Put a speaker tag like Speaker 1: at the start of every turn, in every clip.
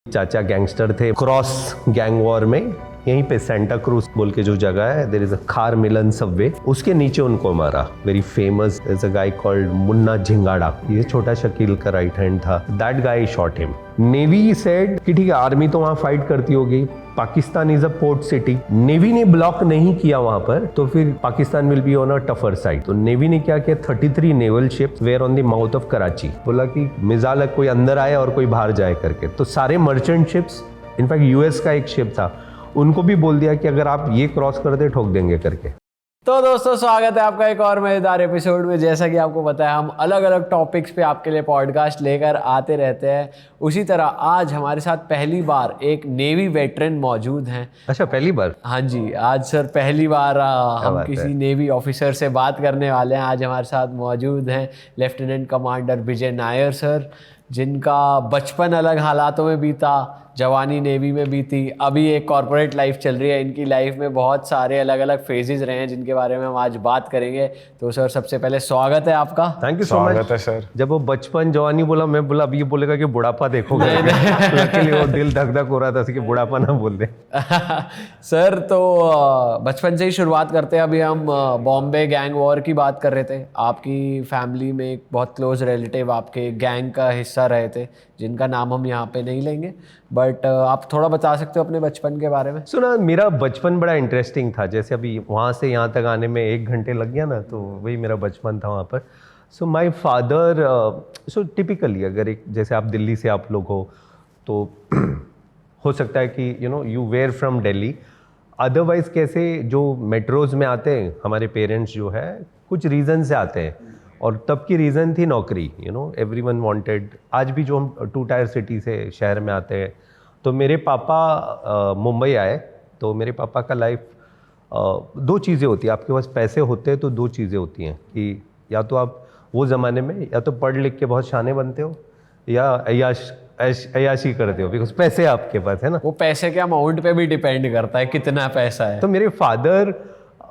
Speaker 1: चाचा गैंगस्टर थे cross gang war में। यहीं पे सेंटा क्रूज बोल के जो जगह है, देयर इज अ खार मिलन सबवे, उसके नीचे उनको मारा। Very famous is a guy called Munna Jhingada. ये छोटा शकील का राइट हैंड था। That guy shot him. Navy said कि ठीक है, आर्मी तो वहां फाइट करती होगी, Pakistan is a port city. Navy ने ब्लॉक नहीं किया वहां पर, तो फिर Pakistan will be on a tougher side. तो नेवी ने क्या किया, 33 naval ships were on the mouth of Karachi. बोला कि मिसाल कोई अंदर आए और कोई बाहर जाए करके, तो सारे मर्चेंट शिप्स, इनफैक्ट यूएस का एक शिप था, उनको भी बोल दिया कि अगर आप ये क्रॉस कर दे ठोक देंगे करके।
Speaker 2: तो दोस्तों, स्वागत है आपका एक और मजेदार एपिसोड में। जैसा कि आपको पता है, हम अलग अलग टॉपिक्स पे आपके लिए पॉडकास्ट लेकर आते रहते हैं। उसी तरह आज हमारे साथ पहली बार एक नेवी वेटरन मौजूद हैं।
Speaker 1: अच्छा, पहली बार?
Speaker 2: हाँ जी, आज सर पहली बार हम किसी नेवी ऑफिसर से बात करने वाले हैं। आज हमारे साथ मौजूद हैं लेफ्टिनेंट कमांडर विजय नायर सर, जिनका बचपन अलग हालातों में बीता, जवानी नेवी में बीती, अभी एक कॉर्पोरेट लाइफ चल रही है। इनकी लाइफ में बहुत सारे अलग अलग फेजेस रहे हैं, जिनके बारे में हम आज बात करेंगे। तो सर, सबसे पहले स्वागत है आपका।
Speaker 1: Thank you so much.
Speaker 3: स्वागत है सर।
Speaker 1: जब वो बचपन जवानी बोला, मैं बोला अब ये बोलेगा कि बुढ़ापा देखोगे। लकीली वो दिल धक धक हो रहा था कि बुढ़ापा ना बोल दे।
Speaker 2: सर, तो बचपन से ही शुरुआत करते हैं। अभी हम बॉम्बे गैंग वॉर की बात कर रहे थे। आपकी फैमिली में एक बहुत क्लोज रिलेटिव आपके गैंग का हिस्सा रहे थे, जिनका नाम हम यहाँ पे नहीं लेंगे, बट आप थोड़ा बता सकते हो अपने बचपन के बारे में?
Speaker 1: सुना, मेरा बचपन बड़ा इंटरेस्टिंग था। जैसे अभी वहाँ से यहाँ तक आने में 1 घंटे लग गया ना, तो वही मेरा बचपन था वहाँ पर। सो माई फादर, सो टिपिकली अगर एक जैसे आप दिल्ली से आप लोग हो तो हो सकता है कि you were from Delhi. Otherwise कैसे जो मेट्रोज में आते हैं हमारे पेरेंट्स जो है, कुछ रीज़न से आते हैं, और तब की रीज़न थी नौकरी। Everyone wanted. आज भी जो हम 2 टायर सिटी से शहर में आते हैं, तो मेरे पापा मुंबई आए, तो मेरे पापा का लाइफ 2 चीज़ें होती हैं। आपके पास पैसे होते हैं तो 2 चीज़ें होती हैं कि या तो आप वो ज़माने में या तो पढ़ लिख के बहुत शाने बनते हो, या अयाशी करते हो, बिकॉज पैसे आपके पास है ना।
Speaker 2: वो पैसे के अमाउंट पे भी डिपेंड करता है कितना पैसा है।
Speaker 1: तो मेरे फादर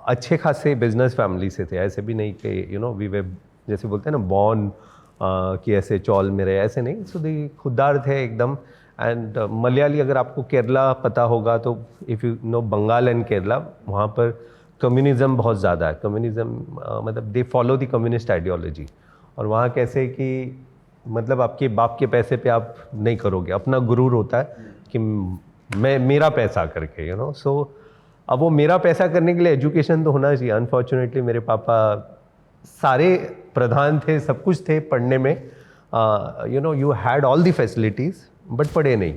Speaker 1: अच्छे खासे बिजनेस फैमिली से थे। ऐसे भी नहीं कि वी वे जैसे बोलते हैं ना बॉर्न कि ऐसे चौल मेरे, ऐसे नहीं। सो दे खुददार थे एकदम। एंड मलयाली, अगर आपको केरला पता होगा तो if you know Bengal and Kerala, वहाँ पर कम्युनिज़्म बहुत ज़्यादा है। कम्युनिज़्म मतलब they follow the communist ideology. और वहाँ कैसे कि मतलब आपके बाप के पैसे पे आप नहीं करोगे, अपना गुरूर होता है कि मैं मेरा पैसा करके सो अब वो मेरा पैसा करने के लिए एजुकेशन तो होना चाहिए। अनफॉर्चुनेटली मेरे पापा सारे प्रधान थे, सब कुछ थे पढ़ने में। You had all the facilities, but पढ़े नहीं,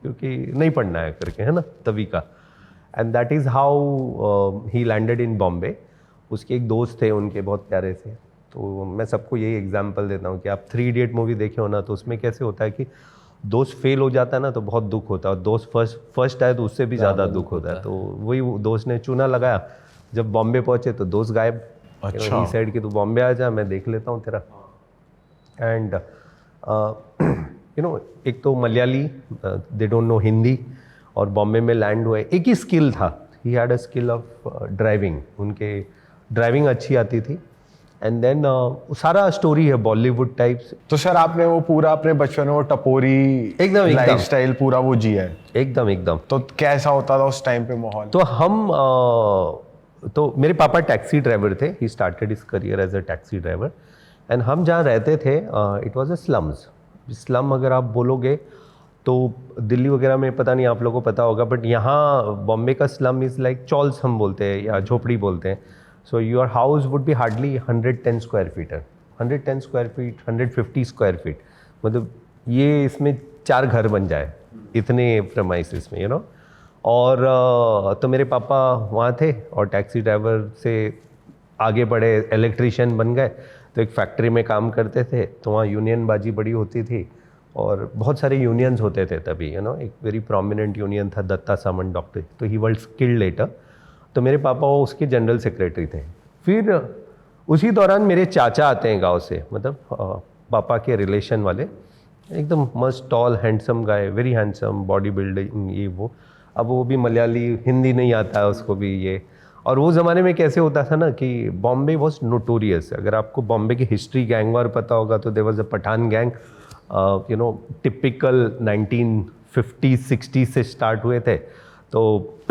Speaker 1: क्योंकि नहीं पढ़ना है करके, है ना, तभी का। And that is how he landed in Bombay. उसके एक दोस्त थे, उनके बहुत प्यारे से। तो मैं सबको यही एग्जांपल देता हूँ कि आप 3 इडियट मूवी देखे हो ना, तो उसमें कैसे होता है कि दोस्त फेल हो जाता है ना, तो बहुत दुख होता है, और दोस्त फर्स्ट आए तो उससे भी ज़्यादा दुख होता है। तो वही दोस्त ने चूना लगाया। जब बॉम्बे पहुँचे तो दोस्त गायब।
Speaker 3: अच्छा।
Speaker 1: ही सेड कि तू बॉम्बे आ जा, मैं देख लेता हूँ तेरा। एंड एक तो Malayali, they don't know Hindi, और बॉम्बे में लैंड हुए। एक ही स्किल था, he had a skill of driving. उनके ड्राइविंग अच्छी आती थी। एंड देन सारा स्टोरी है बॉलीवुड टाइप्स।
Speaker 3: तो सर, आपने वो पूरा अपने बचपन में वो टपोरी
Speaker 1: एकदम
Speaker 3: लाइफस्टाइल पूरा वो जिया है?
Speaker 1: एकदम।
Speaker 3: तो कैसा होता था उस टाइम पे माहौल?
Speaker 1: तो हम तो मेरे पापा टैक्सी ड्राइवर थे। He started his career as a taxi driver. And हम जहाँ रहते थे, it was a slums. Slum अगर आप बोलोगे तो दिल्ली वगैरह में पता नहीं आप लोगों को पता होगा, बट यहाँ बॉम्बे का स्लम इज़ लाइक चॉल्स हम बोलते हैं, या झोपड़ी बोलते हैं। So your house would be hardly 110 square fitter, 110 square feet, 150 square feet, मतलब ये इसमें 4 घर बन जाए, इतने प्रेमाइसेस में और तो मेरे पापा वहाँ थे, और टैक्सी ड्राइवर से आगे बढ़े, इलेक्ट्रीशियन बन गए। तो एक फैक्ट्री में काम करते थे, तो वहाँ यूनियन बाजी बड़ी होती थी, और बहुत सारे यूनियंस होते थे तभी। एक वेरी प्रोमिनेंट यूनियन था, दत्ता सामंत डॉक्टर, तो ही वर्ल्ड स्किल्ड लेटर। तो मेरे पापा वो उसके जनरल सेक्रेटरी थे। फिर उसी दौरान मेरे चाचा आते हैं गांव से, मतलब पापा के रिलेशन वाले, एकदम मस्त toll handsome guy, very handsome, body building, ये वो। अब वो भी मलयाली, हिंदी नहीं आता है उसको भी ये। और वो ज़माने में कैसे होता था ना कि बॉम्बे वॉज नोटोरियस। अगर आपको बॉम्बे की हिस्ट्री, गैंग वार पता होगा, तो there was a Pathan gang, typical 50-60 से स्टार्ट हुए थे। तो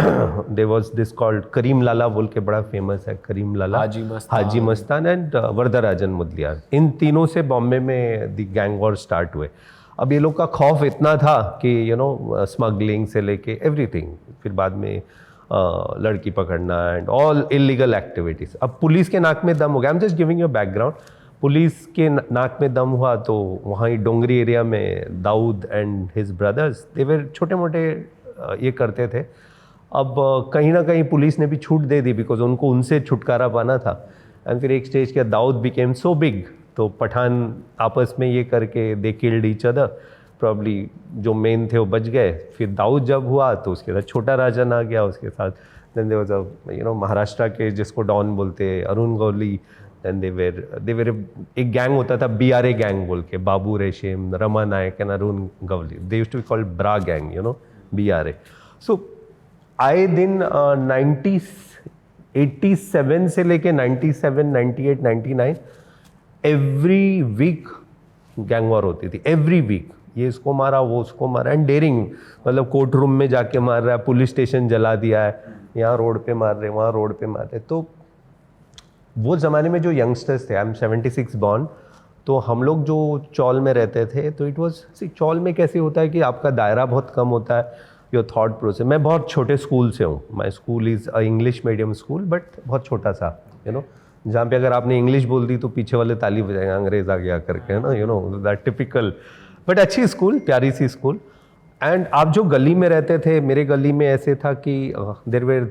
Speaker 1: there was this called Karim Lala बोल के, बड़ा फेमस है करीम लाला, हाजी मस्तान एंड वरदराजन मुदलियार। इन तीनों से बॉम्बे में द गैंग वॉर स्टार्ट हुए। अब ये लोग का खौफ इतना था कि स्मगलिंग से लेके एवरीथिंग, फिर बाद में लड़की पकड़ना एंड ऑल इलीगल एक्टिविटीज़। अब पुलिस के नाक में दम हो गया। I am just giving you background. Police के नाक में दम हुआ तो वहाँ ही डोंगरी एरिया में Dawood and his brothers they were छोटे मोटे ये करते थे। अब कहीं ना कहीं पुलिस ने भी छूट दे दी बिकॉज उनको उनसे छुटकारा पाना था। एंड फिर एक स्टेज के दाऊद बिकेम सो बिग, तो पठान आपस में ये करके they killed each other. Probably जो मेन थे वो बच गए। फिर दाऊद जब हुआ तो उसके साथ छोटा राजन आ गया उसके साथ। देन देयर वाज महाराष्ट्र के जिसको डॉन बोलते अरुण गौली। देन देवर एक गैंग होता था BRA गैंग बोल के, Babu Resham, Rama Naik and Arun Gawli. They used to be called BRA gang, BRA। So आए दिन 87 से लेके 97, 98, 99 एवरी वीक गैंग वॉर होती थी। एवरी वीक ये इसको मारा, वो उसको मारा, एंड डेयरिंग, मतलब कोर्ट रूम में जाके मार रहा है, पुलिस स्टेशन जला दिया है, यहाँ रोड पे मार रहे, वहाँ रोड पे मार रहे। तो वो ज़माने में जो यंगस्टर्स थे, आई एम 76 बॉर्न, तो हम लोग जो चौल में रहते थे तो इट वाज, चौल में कैसे होता है कि आपका दायरा बहुत कम होता है, योर थॉट प्रोसेस। मैं बहुत छोटे स्कूल से हूँ। My school is a English medium school, but बहुत छोटा सा, जहाँ पे अगर आपने इंग्लिश बोल दी तो पीछे वाले ताली बजाएंगे, अंग्रेज आ गया करके, है ना, दैट टिपिकल। बट अच्छी स्कूल, प्यारी सी स्कूल। एंड आप जो गली में रहते थे, मेरे गली में ऐसे था कि देयर वर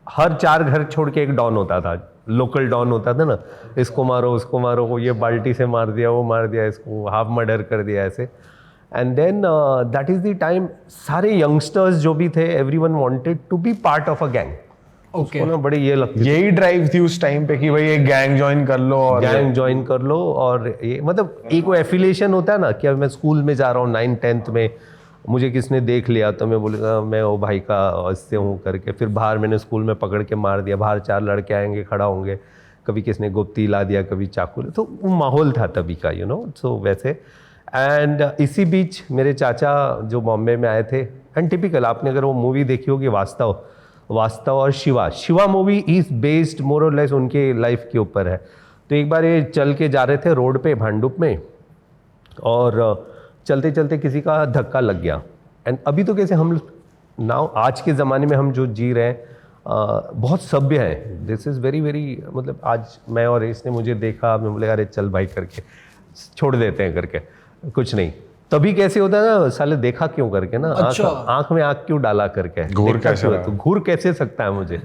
Speaker 1: हर 4 घर छोड़ के एक डॉन होता था, लोकल डॉन होता था ना, इसको मारो उसको मारो, ये बाल्टी से मार दिया, वो मार दिया, इसको हाफ मर्डर कर दिया, ऐसे। And then that is the time सारे यंगस्टर्स जो भी थे, everyone wanted to be part of a gang. उसको ना बड़ी ये लगती,
Speaker 3: यही ड्राइव थी उस टाइम पे कि भाई एक गैंग ज्वाइन कर लो, और
Speaker 1: गैंग ज्वाइन कर लो। और ये मतलब एक वो एफिलिएशन होता है ना कि अब मैं स्कूल में जा रहा हूँ 9th 10th में, मुझे किसने देख लिया तो मैं बोलेगा मैं वो भाई का इससे हूँ करके। फिर बाहर मैंने स्कूल में पकड़ के मार दिया, बाहर 4 लड़के आएंगे, खड़ा होंगे, कभी किसने गुप्ती ला दिया, कभी चाकू। तो वो माहौल था तभी का, सो वैसे। एंड इसी बीच मेरे चाचा जो बॉम्बे में आए थे, एंड टिपिकल, आपने अगर वो मूवी देखी होगी वास्तव और शिवा मूवी इज बेस्ड मोर और लेस उनके लाइफ के ऊपर है। तो एक बार ये चल के जा रहे थे रोड पे भांडुप में, और चलते चलते किसी का धक्का लग गया। एंड अभी तो कैसे हम नाउ आज के ज़माने में हम जो जी रहे हैं, बहुत सभ्य हैं। दिस इज़ वेरी वेरी, मतलब आज मैं और इसने मुझे देखा, मैं बोले अरे चल भाई करके छोड़ देते हैं करके, कुछ नहीं। तभी कैसे होता है ना, साले देखा क्यों करके ना,
Speaker 2: अच्छा।
Speaker 1: आंख में आंख क्यों डाला करके,
Speaker 3: घूर कैसे,
Speaker 1: तो घूर कैसे सकता है मुझे,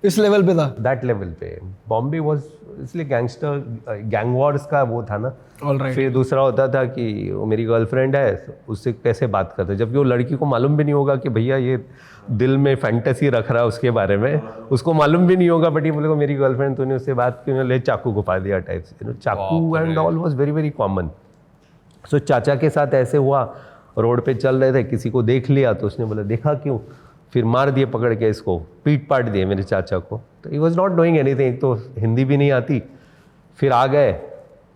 Speaker 4: इस लेवल पे था,
Speaker 1: दैट लेवल पे बॉम्बे वाज। इसलिए गैंग वॉर्स का वो था ना।
Speaker 4: Alright.
Speaker 1: फिर दूसरा होता था कि वो मेरी गर्लफ्रेंड है, उससे कैसे बात करते, जबकि वो लड़की को मालूम भी नहीं होगा कि भैया ये दिल में फैंटेसी रख रहा है उसके बारे में, उसको मालूम भी नहीं होगा, बट ये बोलेगा मेरी गर्लफ्रेंड, तूने उससे बात क्यों, ले चाकू घुपा दिया टाइप से, चाकू and all was very very common. So चाचा के साथ ऐसे हुआ, रोड पे चल रहे थे, किसी को देख लिया तो उसने बोला देखा क्यों, फिर मार दिए पकड़ के, इसको पीट पाट दिए मेरे चाचा को। तो he was not doing anything, तो हिंदी भी नहीं आती। फिर आ गए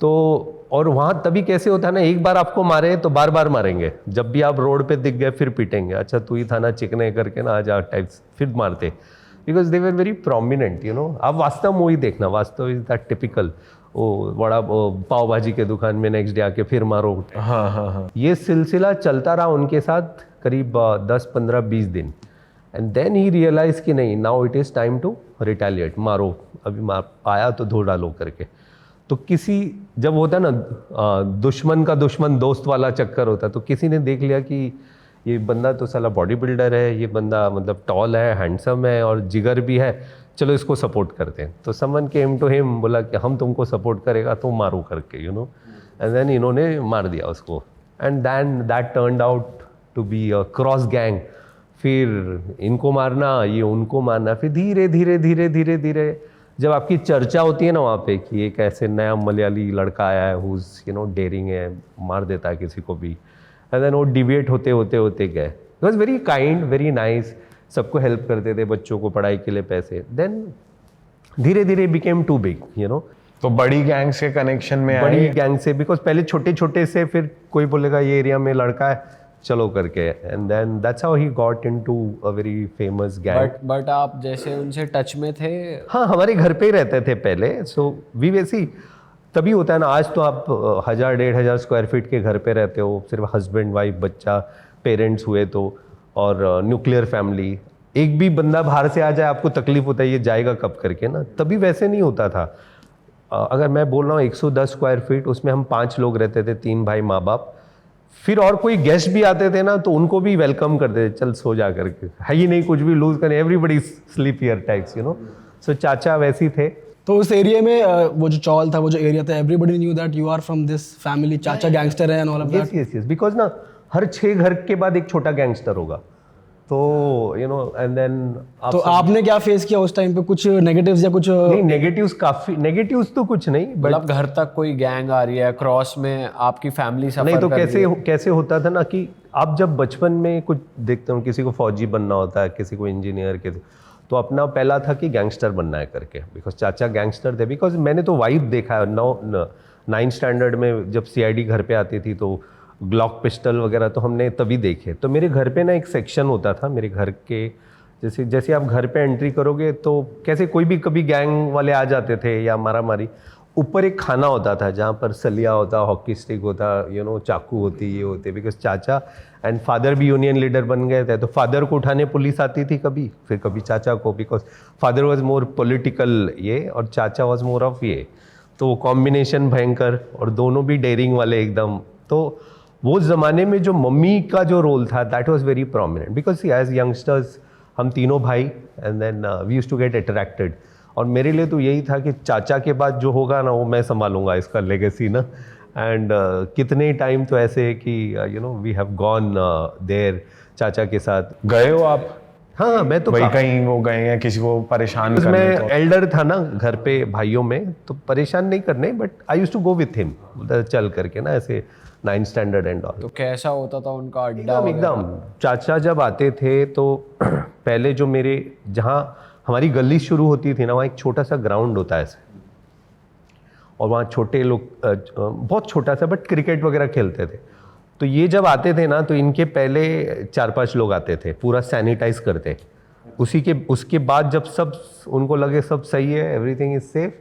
Speaker 1: तो, और वहाँ तभी कैसे होता है ना, एक बार आपको मारे तो बार बार मारेंगे, जब भी आप रोड पे दिख गए फिर पीटेंगे, अच्छा तू ही था ना चिकने करके ना, आजा टाइप्स, फिर मारते, because they were very prominent. आप वास्तव मूवी देखना, वास्तव इज दैट टिपिकल, वो बड़ा पाव भाजी के दुकान में नेक्स्ट डे आके फिर मारो।
Speaker 3: हाँ।
Speaker 1: ये सिलसिला चलता रहा उनके साथ करीब 10, 15, 20 दिन। एंड देन ही रियलाइज कि नहीं, now it is time to retaliate, मारो, अभी मार आया तो धो डालो करके। तो किसी, जब होता है ना दुश्मन का दुश्मन दोस्त वाला चक्कर होता है, तो किसी ने देख लिया कि ये बंदा तो साला बॉडी बिल्डर है, ये बंदा मतलब टॉल है, हैंडसम है और जिगर भी है, चलो इसको सपोर्ट करते हैं। तो समवन केम टू हिम, बोला कि हम तुमको सपोर्ट करेगा तो मारो करके, एंड देन इन्होंने मार दिया उसको। And then that turned out to be a cross gang. फिर इनको मारना, ये उनको मारना, फिर धीरे धीरे धीरे धीरे धीरे जब आपकी चर्चा होती है ना वहाँ पे कि एक ऐसे नया मलयाली लड़का आया है हुज डेयरिंग है, मार देता है किसी को भी, एंड देन वो डिविएट होते होते होते गए। It was very kind, very nice, सबको हेल्प करते थे, बच्चों को पढ़ाई के लिए पैसे। देन धीरे धीरे बिकेम टू बिग,
Speaker 3: तो बड़ी गैंग से कनेक्शन में
Speaker 1: बड़ी गैंग से, बिकॉज पहले छोटे छोटे से, फिर कोई बोलेगा ये एरिया में लड़का है चलो करके, and then that's how he got into a very famous gang.
Speaker 2: But आप जैसे उनसे टच में थे?
Speaker 1: हाँ, हमारे घर पे ही रहते थे पहले, सो वी वैसी तभी होता है ना। आज तो आप 1000-1500 स्क्वायर फीट के घर पे रहते हो, सिर्फ हस्बैंड वाइफ बच्चा, पेरेंट्स हुए तो, और न्यूक्लियर फैमिली। एक भी बंदा बाहर से आ जाए आपको तकलीफ होता है ये जाएगा कब करके ना, तभी वैसे नहीं होता था। अगर मैं बोल रहा हूँ 110 स्क्वायर फीट, उसमें हम 5 लोग रहते थे, 3 भाई माँ बाप। फिर और कोई गेस्ट भी आते थे ना तो उनको भी वेलकम करते थे, चल सो जा करके, है ही नहीं कुछ भी लूज करें, everybody sleep here types, you know. So चाचा वैसे थे।
Speaker 4: तो उस एरिया में वो जो चौल था, वो जो एरिया था, everybody knew that you are from this family, चाचा गैंगस्टर है and all of that.
Speaker 1: Yes, because ना हर 6 घर के बाद एक छोटा गैंगस्टर होगा, तो यू नो, एंड देन
Speaker 4: तो आपने क्या फेस किया उस टाइम पे? कुछ नेगेटिव्स या कुछ?
Speaker 1: नहीं, नेगेटिव्स काफी, नेगेटिव्स तो कुछ नहीं, बट
Speaker 2: मतलब घर तक कोई गैंग आ रही है, क्रॉस में आपकी फैमिली सफर
Speaker 1: नहीं तो
Speaker 2: कर रही है।
Speaker 1: कैसे होता था ना कि आप जब बचपन में कुछ देखते हो, किसी को फौजी बनना होता है, किसी को इंजीनियर, किसी, तो अपना पहला था कि गैंगस्टर बनना है करके, बिकॉज चाचा गैंगस्टर थे। बिकॉज मैंने तो वाइब देखा है 9th स्टैंडर्ड में, जब CID घर पे आती थी तो ग्लॉक पिस्टल वगैरह तो हमने तभी देखे। तो मेरे घर पे ना एक सेक्शन होता था मेरे घर के, जैसे आप घर पे एंट्री करोगे तो कैसे कोई भी कभी गैंग वाले आ जाते थे या मारा मारी, ऊपर एक खाना होता था जहाँ पर सलिया होता, हॉकी स्टिक होता, यू नो, चाकू होती, ये होते। बिकॉज चाचा एंड फादर भी यूनियन लीडर बन गए थे, तो फादर को उठाने पुलिस आती थी कभी, फिर कभी चाचा को, because father was more political ये और चाचा वॉज मोर ऑफ ये, तो वो कॉम्बिनेशन भयंकर, और दोनों भी डेयरिंग वाले एकदम। तो वो ज़माने में जो मम्मी का जो रोल था that was very prominent, because as youngsters हम तीनों भाई, and then we used to get attracted. और मेरे लिए तो यही था कि चाचा के बाद जो होगा ना वो मैं संभालूंगा इसका लेगेसी ना। एंड कितने टाइम तो ऐसे है कि you know we have gone there चाचा के साथ।
Speaker 3: गए हो आप?
Speaker 1: हाँ, मैं तो
Speaker 3: वही कहीं वो गए हैं किसी को परेशान
Speaker 1: मैं
Speaker 3: करने तो?
Speaker 1: एल्डर था ना घर पे भाइयों में, तो परेशान नहीं करने, but I used to go with him चल करके ना, ऐसे 9th स्टैंडर्ड एंड ऑल।
Speaker 2: तो कैसा होता था उनका अड्डा
Speaker 1: एकदम एकदम चाचा जब आते थे तो पहले जो मेरे, जहाँ हमारी गली शुरू होती थी ना, वहाँ एक छोटा सा ग्राउंड होता है ऐसे, और वहाँ छोटे लोग बहुत छोटा सा, बट क्रिकेट वगैरह खेलते थे। तो ये जब आते थे ना तो इनके पहले 4-5 लोग आते थे, पूरा सैनिटाइज करते। उसके बाद जब सब उनको लगे सब सही है, एवरीथिंग इज सेफ,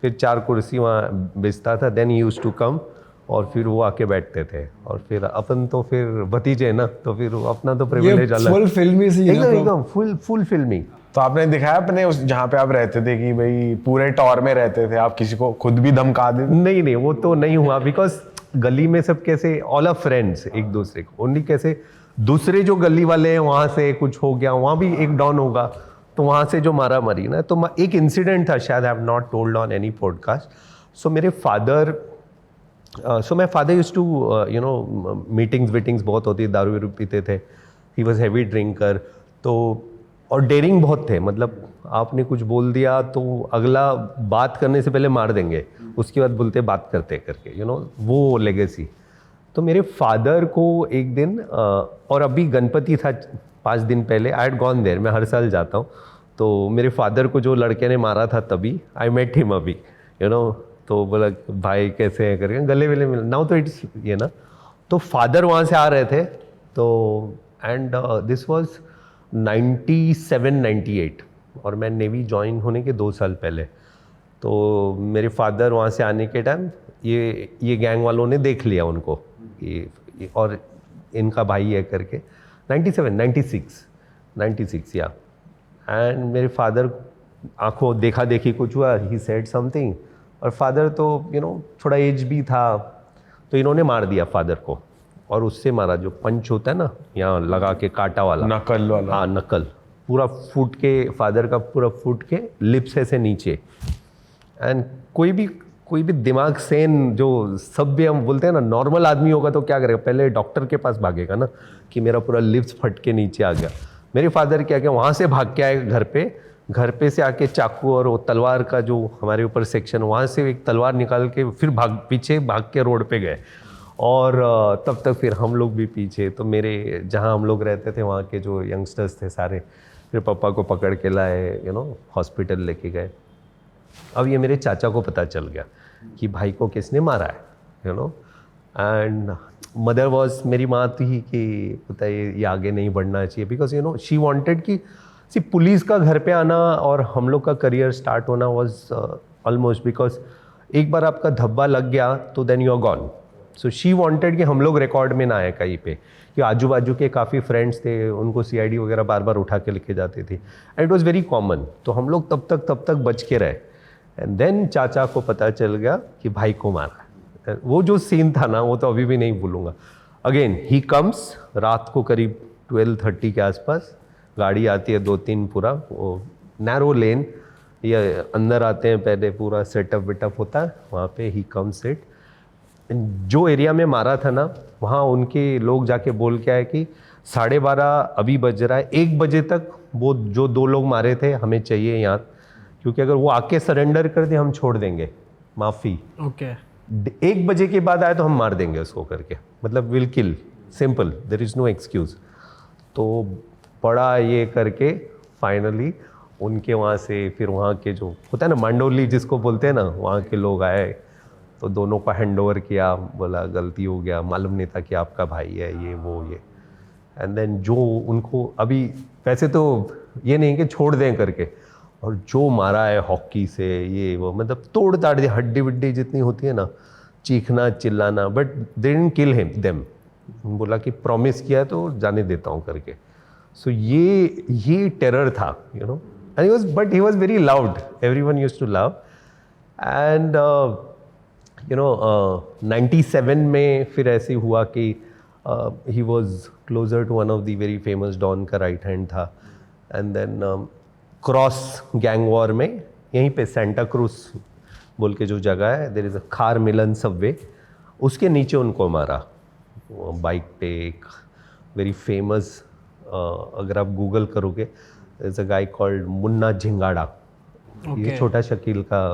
Speaker 1: फिर 4 कुर्सी वहाँ बेचता था, देन यूज टू कम, और फिर वो आके बैठते थे। और फिर अपन तो फिर भतीजे ना, तो फिर अपना तो प्रिविलेज अलग।
Speaker 4: फुल फिल्मी सी
Speaker 1: एकदम फुल फिल्मी।
Speaker 3: तो आपने दिखाया अपने उस जहाँ पे आप रहते थे कि भाई पूरे टॉर में रहते थे आप, किसी को खुद भी धमका दे?
Speaker 1: नहीं, वो तो नहीं हुआ, बिकॉज गली में सब कैसे ऑल आर फ्रेंड्स एक दूसरे को, ओनली कैसे दूसरे जो गली वाले हैं वहाँ से कुछ हो गया, वहाँ भी एक डॉन होगा, तो वहाँ से जो मारा मारी ना, तो एक इंसिडेंट था, शायद I have not told on any podcast. So मेरे father, my father used to you know, meetings बहुत होती, दारू वारू पीते थे, ही वॉज हैवी ड्रिंकर, तो और डेयरिंग बहुत थे, मतलब आपने कुछ बोल दिया तो अगला बात करने से पहले मार देंगे, उसके बाद बोलते बात करते करके, यू नो, वो लेगेसी। तो मेरे फादर को एक दिन और अभी गणपति था 5 दिन पहले, आई हैड गॉन देयर, मैं हर साल जाता हूँ, तो मेरे फादर को जो लड़के ने मारा था तभी आई मेट हिम अभी, यू नो, तो बोला भाई कैसे हैं करके, गले वेले मिल, नाउ तो इट्स ये ना। तो फादर वहाँ से आ रहे थे, तो एंड दिस वाज 97-98, और मैं नेवी ज्वाइन होने के 2 साल पहले। तो मेरे फादर वहाँ से आने के टाइम ये गैंग वालों ने देख लिया उनको, ये और इनका भाई है करके, 96 या, एंड मेरे फादर आंखों देखा देखी कुछ हुआ, ही सेड समथिंग, और फादर तो यू नो थोड़ा एज भी था, तो इन्होंने मार दिया फादर को, और उससे मारा जो पंच होता है ना यहाँ लगा के काटा वाला,
Speaker 3: नकल वाला।
Speaker 1: हाँ, नकल पूरा फूट के, फादर का पूरा फूट के लिप्स ऐसे नीचे। एंड कोई भी दिमाग सेन जो सभ्य हम बोलते हैं ना, नॉर्मल आदमी होगा तो क्या करेगा, पहले डॉक्टर के पास भागेगा ना कि मेरा पूरा लिप्स फट के नीचे आ गया। मेरे फादर क्या किया, वहाँ से भाग के आए घर पे से आके चाकू और वो तलवार का जो हमारे ऊपर सेक्शन, वहाँ से एक तलवार निकाल के फिर पीछे भाग के रोड पे गए, और तब तक फिर हम लोग भी पीछे। तो मेरे जहाँ हम लोग रहते थे वहाँ के जो यंगस्टर्स थे सारे, फिर पापा को पकड़ के लाए, यू नो, हॉस्पिटल लेके गए। अब ये मेरे चाचा को पता चल गया कि भाई को किसने मारा है, you know. And mother was, मेरी माँ थी कि पता है ये आगे नहीं बढ़ना चाहिए, because you no she wanted कि सी पुलिस का घर पे आना और हम लोग का करियर स्टार्ट होना वाज ऑलमोस्ट, बिकॉज एक बार आपका धब्बा लग गया तो then you are gone. So she wanted कि हम लोग रिकॉर्ड में ना आए कहीं पे, कि आजू बाजू के काफ़ी फ्रेंड्स थे, उनको CID वगैरह बार बार उठा के लेके जाते थे, and it was very common. तो हम लोग तब तक बच के रहे. एंड देन चाचा को पता चल गया कि भाई को मारा. वो जो सीन था ना वो तो अभी भी नहीं भूलूंगा. अगेन ही कम्स, रात को करीब 12:30 के आसपास गाड़ी आती है 2-3, पूरा वो नैरो लेन, ये अंदर आते हैं, पहले पूरा सेटअप वेटअप होता है वहाँ पे. ही कम्स इट, जो एरिया में मारा था ना वहाँ उनके लोग जाके बोल के आए कि 12:30 अभी बज रहा है, 1 बजे तक वो जो 2 लोग मारे थे हमें चाहिए यहाँ, क्योंकि अगर वो आके सरेंडर कर दे हम छोड़ देंगे, माफ़ी.
Speaker 4: ओके.
Speaker 1: 1 बजे के बाद आए तो हम मार देंगे उसको करके, मतलब will kill, simple, there is no excuse. तो पड़ा ये करके फाइनली उनके वहाँ से, फिर वहाँ के जो होता है ना मंडोली जिसको बोलते हैं ना, वहाँ के लोग आए तो दोनों को हैंड ओवर किया, बोला गलती हो गया, मालूम नहीं था कि आपका भाई है ये वो ये. एंड देन जो उनको अभी वैसे तो ये नहीं कि छोड़ दें करके, और जो मारा है हॉकी से ये वो, मतलब तोड़ ताड़ दी, हड्डी वड्डी जितनी होती है ना, चीखना चिल्लाना, but they didn't kill him them. बोला कि प्रॉमिस किया तो जाने देता हूँ करके. सो ये टेरर था, you know. And he was very loud, everyone used to love. And you know 97 में फिर ऐसे हुआ कि he was closer to one of the very famous don का राइट हैंड था. And then cross gang war में यहीं पे सेंटा क्रूज बोल के जो जगह है, देयर इज़ अ खार मिलन सबवे, उसके नीचे उनको मारा बाइक पे. एक वेरी फेमस, अगर आप गूगल करोगे, is a guy called Munna Jhingada. ये छोटा शकील का,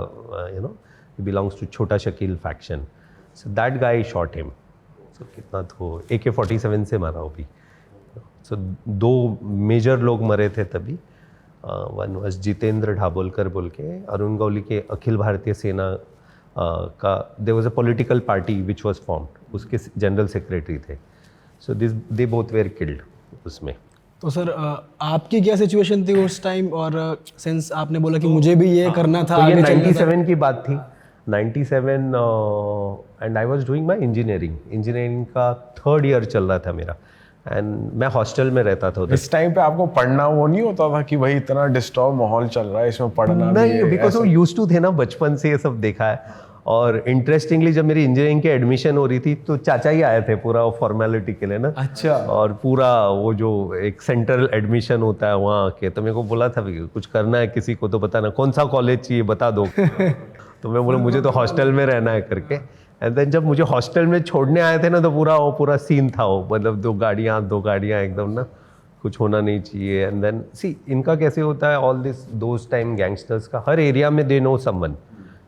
Speaker 1: you know, he belongs to Chhota Shakeel faction. So that guy shot him. So कितना तो AK-47 से मारा वो भी. So 2 मेजर लोग मरे थे तभी. वन वॉज जितेंद्र ढाबोलकर बोल के, अरुण गौली के अखिल भारतीय सेना का there was a political party which was formed, उसके जनरल सेक्रेटरी थे. So they both were killed उसमें.
Speaker 4: तो सर आपकी क्या सिचुएशन थी उस टाइम, और सिंस आपने बोला कि मुझे भी ये करना था,
Speaker 1: तो ये
Speaker 4: आगे चलना था.
Speaker 1: 97 की बात थी. 97 and I was doing my engineering का 3rd ईयर चल रहा था मेरा, एंड मैं हॉस्टल में रहता था उधर.
Speaker 3: इस टाइम पे आपको पढ़ना वो नहीं होता था कि भाई इतना डिस्टर्ब माहौल चल रहा है, इसमें पढ़ना
Speaker 1: नहीं, बिकॉज वो यूज्ड टू थे ना, बचपन से ये सब देखा है. और इंटरेस्टिंगली जब मेरी इंजीनियरिंग की एडमिशन हो रही थी तो चाचा ही आए थे पूरा फॉर्मेलिटी के लिए ना.
Speaker 2: अच्छा.
Speaker 1: और पूरा वो जो एक सेंट्रल एडमिशन होता है वहाँ के, तो मेरे को बोला था कुछ करना है किसी को तो बताना, कौन सा कॉलेज चाहिए बता दो. तो मैं बोला मुझे तो हॉस्टल में रहना है करके. एंड देन जब मुझे हॉस्टल में छोड़ने आए थे ना, तो पूरा सीन था वो, मतलब 2 गाड़ियाँ एकदम ना, कुछ होना नहीं चाहिए. एंड देन सी इनका कैसे होता है, all this those time gangsters का, हर एरिया में they know someone,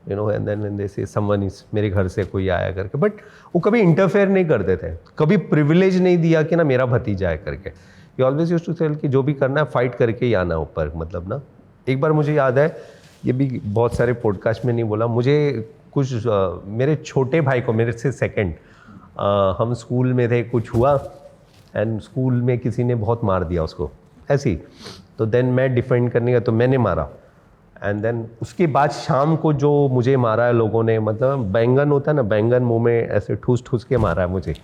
Speaker 1: you know. And then they say someone is, मेरे घर से कोई आया करके, बट वो कभी इंटरफेयर नहीं करते थे, कभी प्रिविलेज नहीं दिया कि ना मेरा भतीजा है करके. ये ऑलवेज यूज्ड टू टेल कि जो भी करना है फाइट करके ही आना ऊपर, मतलब ना. एक बार मुझे याद है, ये भी बहुत सारे पॉडकास्ट में नहीं बोला, मुझे कुछ मेरे छोटे भाई को, मेरे से सेकंड, हम स्कूल में थे, कुछ हुआ एंड स्कूल में किसी ने बहुत मार दिया उसको ऐसे ही. तो देन मैं डिफेंड करने का, तो मैंने मारा. एंड देन उसके बाद शाम को जो मुझे मारा है लोगों ने, मतलब बैंगन होता है ना, बैंगन मुंह में ऐसे ठूस के मारा है मुझे.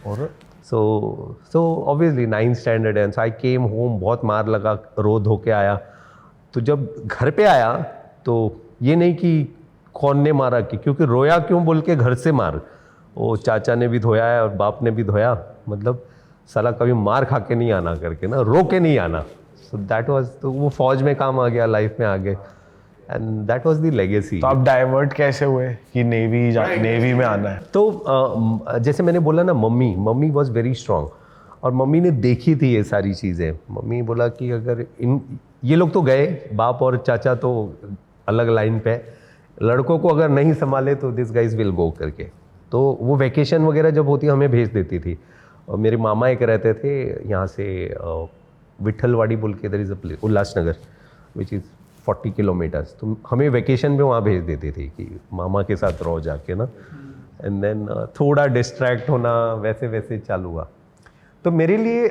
Speaker 1: सो ऑब्वियसली 9th स्टैंडर्ड है. सो आई केम होम, बहुत मार लगा, रो धो के आया. तो जब घर पे आया तो ये नहीं कि कौन ने मारा, क्योंकि रोया क्यों बोल के घर से मार, वो चाचा ने भी धोया है और बाप ने भी धोया, मतलब साला कभी मार खा के नहीं आना करके ना, रो के नहीं आना. सो दैट वाज, तो वो फौज में काम आ गया, लाइफ में आ गए, and that was the legacy.
Speaker 3: तो आप डाइवर्ट कैसे हुए कि नेवी में आना है?
Speaker 1: तो जैसे मैंने बोला ना, मम्मी वॉज वेरी स्ट्रांग, और मम्मी ने देखी थी ये सारी चीज़ें. मम्मी बोला कि अगर ये लोग तो गए, बाप और चाचा तो अलग लाइन पे, लड़कों को अगर नहीं संभाले तो दिस गाइज विल गो करके. तो वो वैकेशन वगैरह जब होती हमें भेज देती थी. और मेरे मामा एक रहते थे यहाँ से विठलवाड़ी बोल के, इधर is a place, Ulhasnagar, which is 40 kilometres. तो हमें वैकेशन पे वहाँ भेज देती थी कि मामा के साथ रहो जाके ना. एंड देन थोड़ा डिस्ट्रैक्ट होना वैसे वैसे चालू हुआ. तो मेरे लिए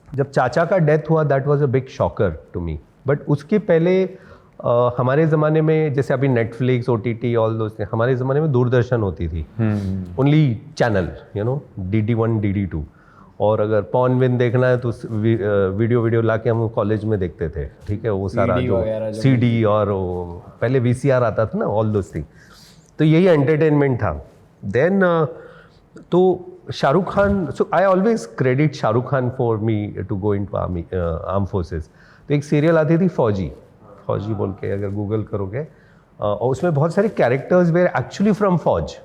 Speaker 1: जब चाचा का डेथ हुआ that was a big shocker to me. But उसके पहले हमारे ज़माने में जैसे अभी नेटफ्लिक्स, OTT, ऑल दोस्त, हमारे ज़माने में दूरदर्शन होती थी, only channel, you know, DD1, DD2. और अगर पॉर्न देखना है तो वीडियो ला के हम कॉलेज में देखते थे, ठीक है, वो सारा जो CD और पहले VCR आता था ना, ऑल दोस थिंग. तो यही एंटरटेनमेंट था. देन तो Shahrukh Khan, so I always credit Shahrukh Khan for me to go into arm forces. तो एक सीरियल आती थी फौजी बोल के, अगर गूगल करोगे, और उसमें बहुत सारे कैरेक्टर्स वेर एक्चुअली फ्रॉम फौज,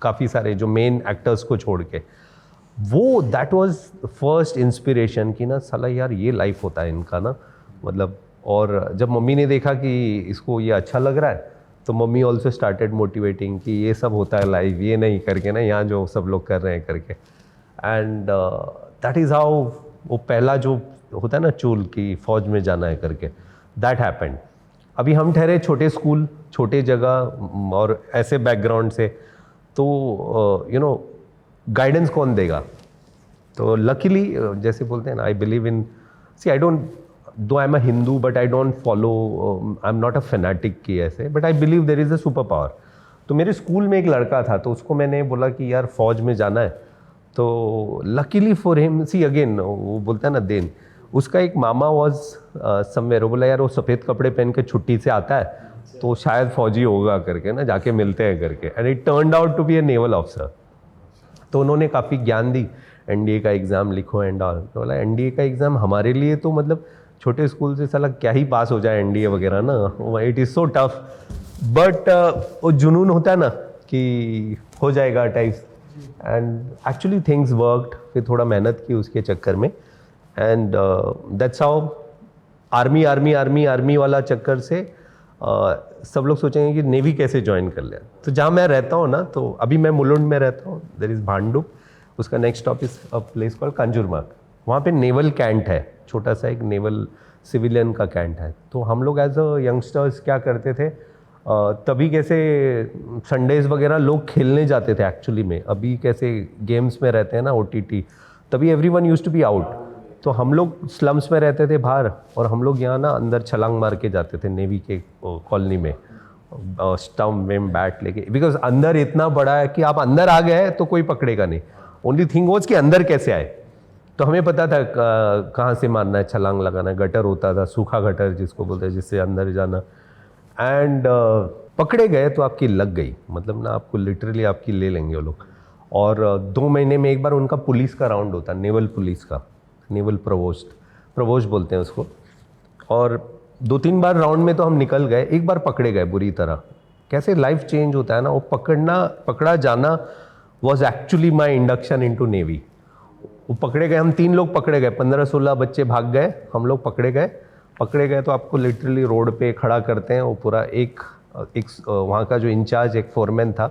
Speaker 1: काफ़ी सारे जो मेन एक्टर्स को छोड़ के. वो दैट वाज फर्स्ट इंस्पिरेशन कि ना साला यार ये लाइफ होता है इनका ना, मतलब. और जब मम्मी ने देखा कि इसको ये अच्छा लग रहा है तो मम्मी ऑल्सो स्टार्टेड मोटिवेटिंग कि ये सब होता है लाइफ, ये नहीं करके ना यहाँ जो सब लोग कर रहे हैं करके. एंड दैट इज़ हाउ वो पहला जो होता है ना चूल कि फौज में जाना है करके, दैट हैपेंड. अभी हम ठहरे छोटे स्कूल, छोटे जगह और ऐसे बैकग्राउंड से, तो यू नो गाइडेंस कौन देगा. तो लकीली जैसे बोलते हैं ना, I believe in, C I don't, दो आई am a Hindu but I don't follow, I am not a fanatic की ऐसे, but I believe there is a super power. तो मेरे स्कूल में एक लड़का था, तो उसको मैंने बोला कि यार फौज में जाना है. तो luckily for him, see again वो बोलता है ना देन, उसका एक मामा वॉज समवेयर, वो बोला यार वो सफ़ेद कपड़े पहन के छुट्टी से आता है तो शायद फौजी होगा करके ना, जाके मिलते हैं करके. And it turned out to be a naval officer. तो उन्होंने काफ़ी ज्ञान दी, NDA का एग्ज़ाम लिखो एंड ऑल. तो बोला NDA का एग्ज़ाम हमारे लिए तो मतलब छोटे स्कूल से साला क्या ही पास हो जाए NDA वगैरह ना, it is so tough. But वो जुनून होता है ना कि हो जाएगा types. And actually things worked. फिर थोड़ा मेहनत की उसके चक्कर में, एंड दैट्स हाउ आर्मी वाला चक्कर से सब लोग सोचेंगे कि नेवी कैसे ज्वाइन कर लिया. तो जहाँ मैं रहता हूँ ना, तो अभी मैं मुलुंड में रहता हूँ, देयर इज़ भांडुप, उसका next stop is a place called Kanjurmarg. वहाँ पे नेवल कैंट है, छोटा सा एक नेवल सिविलियन का कैंट है. तो हम लोग एज अ यंगस्टर्स क्या करते थे, तभी कैसे संडेज़ वगैरह लोग खेलने जाते थे एक्चुअली में. अभी कैसे गेम्स में रहते हैं ना OTT, तभी everyone used to be out. तो हम लोग स्लम्स में रहते थे बाहर, और हम लोग यहाँ ना अंदर छलांग मार के जाते थे नेवी के कॉलोनी में, स्टम्प में बैट लेके, बिकॉज अंदर इतना बड़ा है कि आप अंदर आ गए तो कोई पकड़ेगा नहीं. ओनली थिंग वॉज कि अंदर कैसे आए. तो हमें पता था कहाँ से मारना है, छलांग लगाना है. गटर होता था, सूखा गटर जिसको बोलते हैं, जिससे अंदर जाना. एंड पकड़े गए तो आपकी लग गई, मतलब ना आपको लिटरली आपकी ले लेंगे वो लोग. और 2 महीने में एक बार उनका पुलिस का राउंड होता, नेवल पुलिस का, नेवल प्रवोस्ट बोलते हैं उसको. और 2-3 बार राउंड में तो हम निकल गए, एक बार पकड़े गए बुरी तरह. कैसे लाइफ चेंज होता है ना, वो पकड़ा जाना was actually my induction into navy. वो पकड़े गए, हम 3 लोग पकड़े गए, 15-16 बच्चे भाग गए, हम लोग पकड़े गए तो आपको लिटरली रोड पे खड़ा करते हैं. वो पूरा एक वहाँ का जो इंचार्ज एक फोरमैन था,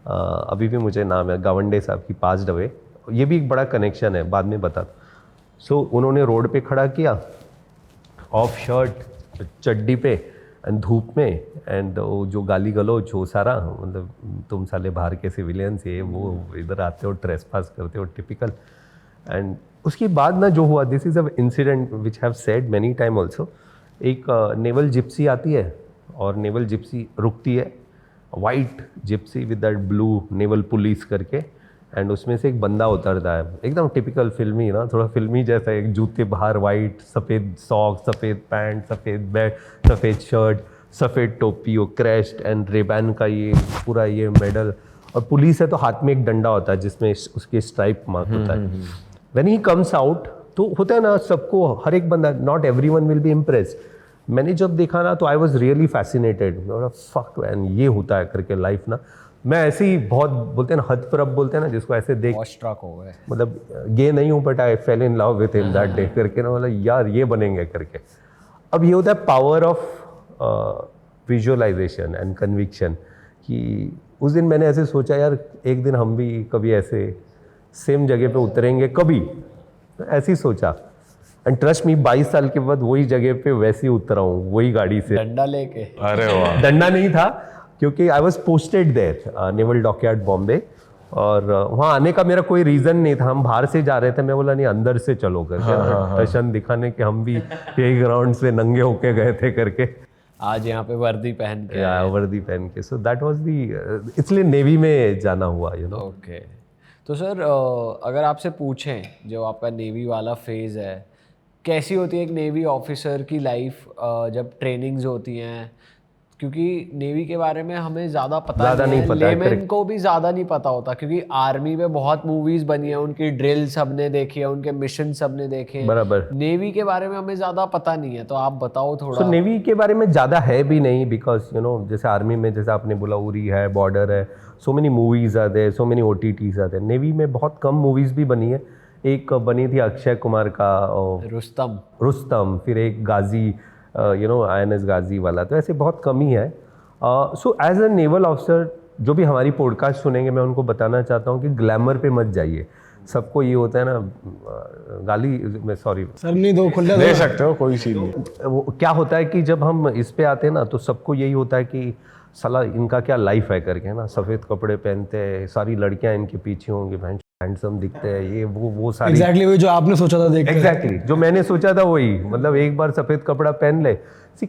Speaker 1: अभी भी मुझे नाम है, गावंडे साहब की, पास्ड अवे. ये भी एक बड़ा कनेक्शन है, बाद में बता. सो उन्होंने रोड पे खड़ा किया, ऑफ शर्ट, चड्डी पे, एंड धूप में, एंड वो जो गाली गलौज वो सारा, मतलब तुम साले बाहर के सिविलियंस, ये वो इधर आते हो, ट्रेसपास करते हो, टिपिकल. एंड उसके बाद ना जो हुआ, this is a incident which have said many time also. एक नेवल जिप्सी आती है, और नेवल जिप्सी रुकती है, white Gypsy with that blue naval police करके, एंड उसमें से एक बंदा उतरता है, एकदम टिपिकल फिल्मी ना, थोड़ा फिल्मी जैसा, एक जूते बाहर वाइट, सफ़ेद सॉक, सफ़ेद पैंट, सफ़ेद बैग, सफ़ेद शर्ट, सफ़ेद टोपी, वो क्रेस्ट एंड रेबैन का ये पूरा ये मेडल, और पुलिस है तो हाथ में एक डंडा होता है जिसमें उसके स्ट्राइप मार्क होता है. व्हेन ही कम्स आउट, तो होता है ना सबको, हर एक बंदा, not everyone will be impressed. मैंने जब देखा ना तो I was really fascinated, fuck man, ये होता है करके लाइफ ना. मैं ऐसे ही बहुत बोलते हैं ना, हद पर अब बोलते हैं ना, जिसको ऐसे देख
Speaker 2: ऑस्ट्रक हो गए,
Speaker 1: मतलब गे नहीं हूँ, but I fail in love with him that day करके ना, मतलब यार ये बनेंगे करके. अब ये होता है power of visualisation and conviction, कि उस दिन मैंने ऐसे सोचा यार एक दिन हम भी कभी ऐसे सेम जगह पे उतरेंगे कभी, ऐसे ही सोचा. एंड ट्रस्ट मी, 22 साल के बाद वही जगह पे वैसे ही उतरा हूँ, वही गाड़ी से,
Speaker 2: डंडा लेके.
Speaker 3: अरे वाह.
Speaker 1: डंडा नहीं था क्योंकि I was posted there naval dockyard Bombay, और वहाँ आने का मेरा कोई रीज़न नहीं था। हम बाहर से जा रहे थे, मैं बोला नहीं अंदर से चलो करके, टशन दिखाने के हम भी यही ग्राउंड से नंगे होके गए थे करके,
Speaker 2: आज यहाँ पे वर्दी पहन के
Speaker 1: वर्दी पहन के। सो दैट वाज दी, इसलिए नेवी में जाना हुआ, यू नो।
Speaker 2: ओके। तो सर अगर आपसे पूछें, जो आपका नेवी वाला फेज़ है, कैसी होती है एक नेवी ऑफिसर की लाइफ जब ट्रेनिंग्स होती हैं? क्योंकि नेवी के बारे में हमें ज़्यादा पता नहीं है, लेमैन को भी ज़्यादा नहीं पता होता, क्योंकि आर्मी में बहुत मूवीज़ बनी है, उनकी ड्रिल सबने देखी है, उनके मिशन सबने देखे हैं।
Speaker 1: बराबर।
Speaker 2: नेवी के बारे में हमें ज़्यादा पता नहीं है, तो आप बताओ थोड़ा।
Speaker 1: तो नेवी के बारे में ज़्यादा है भी नहीं, बिकॉज यू नो जैसे आर्मी में जैसे आपने बोला उरी है, बॉर्डर है, सो मेनी मूवीज़ आते हैं, सो मेनी OTTs आते हैं। नेवी में बहुत कम मूवीज़ भी बनी है। एक बनी थी अक्षय कुमार का रुस्तम, फिर एक Ghazi, you know INS Ghazi वाला, तो ऐसे बहुत कम ही है। So as a naval officer जो भी हमारी पॉडकास्ट सुनेंगे, मैं उनको बताना चाहता हूँ कि ग्लैमर पे मत जाइए। सबको ये होता है ना, गाली मैं सॉरी
Speaker 4: सर नहीं दो, खुला
Speaker 3: दे सकते हो, कोई सीन नहीं।
Speaker 1: वो क्या होता है कि जब हम इस पे आते हैं ना, तो सबको यही होता है कि साला इनका क्या लाइफ है करके, है ना, सफ़ेद कपड़े पहनते हैं, सारी लड़कियां इनके पीछे होंगी, हैंडसम दिखते हैं, ये वो सारी
Speaker 4: एग्जैक्टली वही जो आपने सोचा था देख
Speaker 1: एग्जैक्टली जो मैंने सोचा था वही। मतलब एक बार सफ़ेद कपड़ा पहन ले,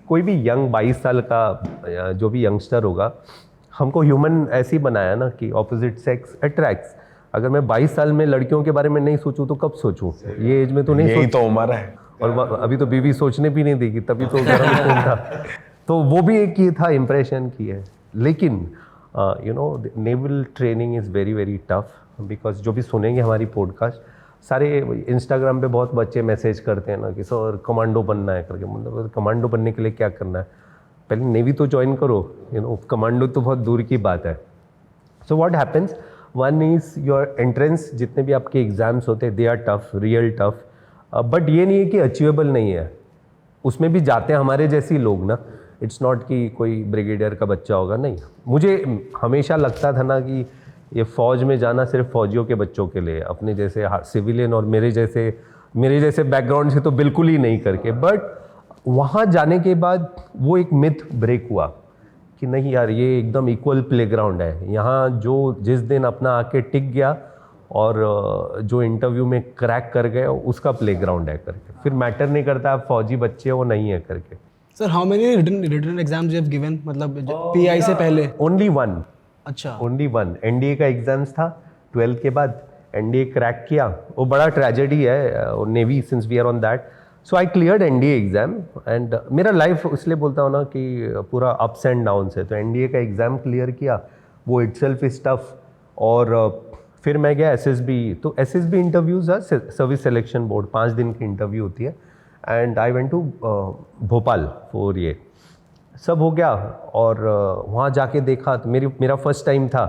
Speaker 1: कोई भी यंग 22 साल का जो भी यंगस्टर होगा, हमको ह्यूमन ऐसे ही बनाया ना कि ऑपोजिट सेक्स अट्रैक्ट्स। अगर मैं 22 साल में लड़कियों के बारे में नहीं सोचूं तो कब सोचूं? ये एज में तो नहीं
Speaker 3: यही तो उम्र है,
Speaker 1: और अभी तो बीवी सोचने भी नहीं देगी, तभी तो गर्म खून था। तो वो भी एक ये था, इम्प्रेशन की है। लेकिन you know naval training is very very tough, because जो भी सुनेंगे हमारी पॉडकास्ट, सारे इंस्टाग्राम पे बहुत बच्चे मैसेज करते हैं ना कि सर कमांडो बनना है करके। मतलब कमांडो बनने के लिए क्या करना है? पहले नेवी तो ज्वाइन करो, यू नो, कमांडो तो बहुत दूर की बात है। So what happens, one is your entrance, जितने भी आपके एग्ज़ाम्स होते हैं they are tough, real tough, but ये नहीं है कि अचीवेबल नहीं है। उसमें भी जाते हैं हमारे जैसे लोग ना, इट्स नॉट कि कोई ब्रिगेडियर का बच्चा होगा, नहीं। मुझे हमेशा लगता था ना कि ये फ़ौज में जाना सिर्फ फ़ौजियों के बच्चों के लिए, अपने जैसे सिविलियन और मेरे जैसे बैकग्राउंड से तो बिल्कुल ही नहीं करके। बट वहाँ जाने के बाद वो एक मिथ ब्रेक हुआ कि नहीं यार, ये एकदम इक्वल प्लेग्राउंड है। यहाँ जो जिस दिन अपना आके टिक गया और जो इंटरव्यू में क्रैक कर गए, उसका प्लेग्राउंड है करके। फिर मैटर नहीं करता आप फौजी बच्चे हो नहीं है करके।
Speaker 4: Sir how many written exams you have given, मतलब PI से पहले?
Speaker 1: Only one.
Speaker 4: अच्छा,
Speaker 1: ओनली वन। NDA का एग्जाम्स था 12 के बाद, NDA क्रैक किया। वो बड़ा ट्रेजेडी है navy, since we are on that. So I cleared NDA exam, and मेरा लाइफ इसलिए बोलता हूँ ना कि पूरा अप्स एंड डाउन्स है। तो NDA का एग्ज़ाम क्लियर किया, वो इटसेल्फ इज टफ। और फिर मैं गया SSB। तो SSB इंटरव्यूज़ है, सर्विस सिलेक्शन बोर्ड, 5 दिन की इंटरव्यू होती है। And I went to Bhopal for ये सब हो गया। और वहाँ जाके देखा तो मेरा फर्स्ट टाइम था।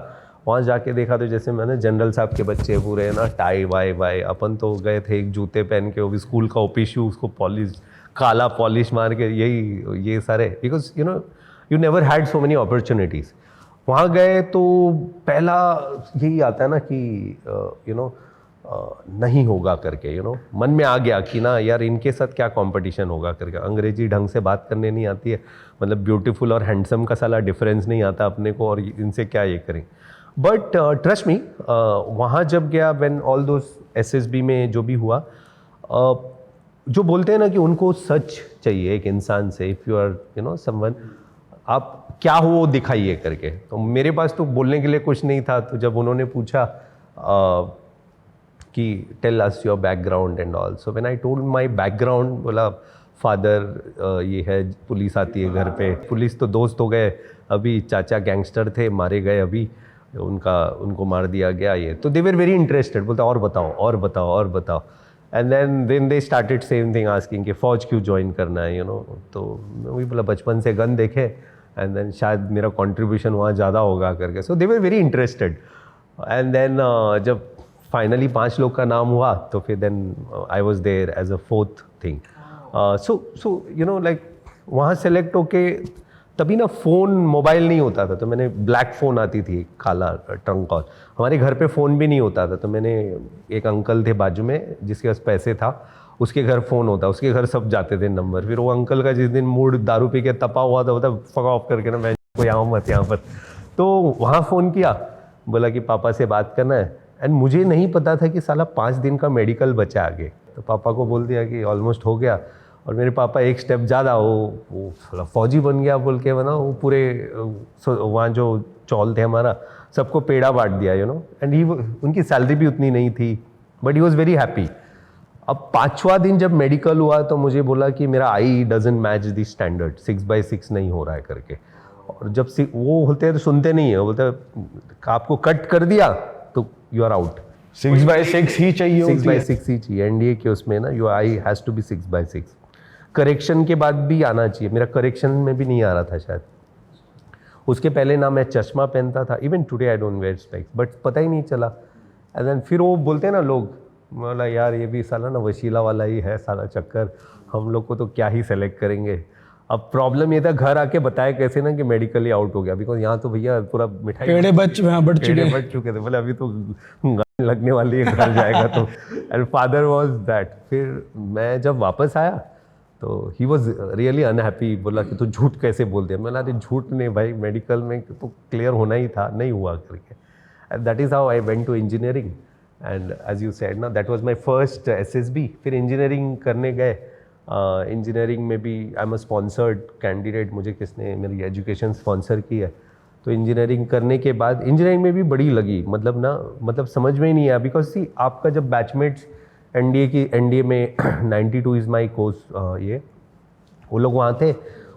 Speaker 1: वहाँ जाके देखा तो जैसे मैंने जनरल साहब के बच्चे पूरे ना, टाई वाई, अपन तो गए थे एक जूते पहन के, वो भी स्कूल का OP शू, उसको काला पॉलिश मार के, ये सारे, because you no you never had so many opportunities. वहाँ गए तो पहला यही आता है ना कि यू नो नहीं होगा करके, यू नो मन में आ गया कि ना यार इनके साथ क्या कंपटीशन होगा करके। अंग्रेजी ढंग से बात करने नहीं आती है, मतलब ब्यूटीफुल और हैंडसम का साला डिफरेंस नहीं आता अपने को, और इनसे क्या ये करें। बट ट्रस्ट मी, वहाँ जब गया, व्हेन ऑल दोस SSB में जो भी हुआ, जो बोलते हैं ना कि उनको सच चाहिए एक इंसान से, if you are you know someone, आप क्या हो वो दिखाइए करके। तो मेरे पास तो बोलने के लिए कुछ नहीं था। तो जब उन्होंने पूछा कि tell us your background and all, so when I told my background, बोला फादर ये है, पुलिस आती है घर पे। पुलिस तो दोस्त हो गए, अभी चाचा गैंगस्टर थे, मारे गए, अभी उनको मार दिया गया। ये तो दे वर वेरी इंटरेस्टेड, बोलता और बताओ। And then they started same thing asking कि फ़ौज क्यों ज्वाइन करना है, यू नो। तो मैं वही बोला बचपन से गन देखे, एंड देन शायद मेरा कंट्रीब्यूशन वहाँ ज़्यादा होगा करके। So they were very interested. And then जब फाइनली 5 लोग का नाम हुआ, तो फिर then I was there as a 4th thing. So you know like वहाँ सेलेक्ट होके, तभी ना फ़ोन मोबाइल नहीं होता था, तो मैंने ब्लैक फ़ोन आती थी, काला ट्रंक कॉल। हमारे घर पे फ़ोन भी नहीं होता था, तो मैंने एक अंकल थे बाजू में जिसके पास पैसे था, उसके घर फ़ोन होता, उसके घर सब जाते थे नंबर। फिर वो अंकल का जिस दिन मूड दारू पी के तपा हुआ था, फक ऑफ करके ना मैं कोई आओ मत यहाँ पर। तो वहाँ फ़ोन किया, बोला कि पापा से बात करना है। एंड मुझे नहीं पता था कि साला 5 दिन का मेडिकल बचा आगे। तो पापा को बोल दिया कि ऑलमोस्ट हो गया। और मेरे पापा एक स्टेप ज़्यादा, वो साला फौजी बन गया बोल के ना, वो पूरे वहाँ जो चौल थे हमारा सबको पेड़ा बांट दिया, यू नो। एंड ही, उनकी सैलरी भी उतनी नहीं थी, but he was very happy. अब 5वां दिन जब मेडिकल हुआ तो मुझे बोला कि मेरा I doesn't match the standard, 6/6 नहीं हो रहा है करके। और जब वो होते हैं तो सुनते नहीं है, बोलते आपको कट कर दिया तो यू आर आउट।
Speaker 3: 6/6 ही चाहिए,
Speaker 1: 6/6 ही चाहिए एनडीए के उसमें ना, your eye has to be 6/6। Correction के बाद भी आना चाहिए, मेरा करेक्शन में भी नहीं आ रहा था शायद। उसके पहले ना मैं चश्मा पहनता था, even today I don't wear specs, but पता ही नहीं चला। एंड देन फिर वो बोलते हैं ना लोग, बोला यार ये भी साला ना वशीला वाला ही है साला चक्कर, हम लोग को तो क्या ही सेलेक्ट करेंगे। अब प्रॉब्लम ये था, घर आके बताया कैसे ना कि मेडिकली आउट हो गया, बिकॉज यहाँ तो भैया पूरा मिठाई
Speaker 4: पेड़े बच
Speaker 1: चुके थे। बोले अभी तो लगने वाली है, घर जाएगा तो। And father was that. फिर मैं जब वापस आया तो ही वॉज रियली अनहैप्पी, बोला कि तू झूठ कैसे बोल दिया। मैंने अरे झूठ नहीं भाई, मेडिकल में तो क्लियर होना ही था, नहीं हुआ करके। And that is how I went to engineering. And as you said ना, that was my first SSB. फिर इंजीनियरिंग करने गए। इंजीनियरिंग में भी I am a sponsored candidate, मुझे किसने मेरी एजुकेशन स्पॉन्सर की है। तो इंजीनियरिंग करने के बाद इंजीनियरिंग में भी बड़ी लगी, मतलब समझ में ही नहीं आया, बिकॉज सी आपका जब बैचमेट्स एनडीए में 92 इज़ माई कोर्स, ये वो लोग वहाँ थे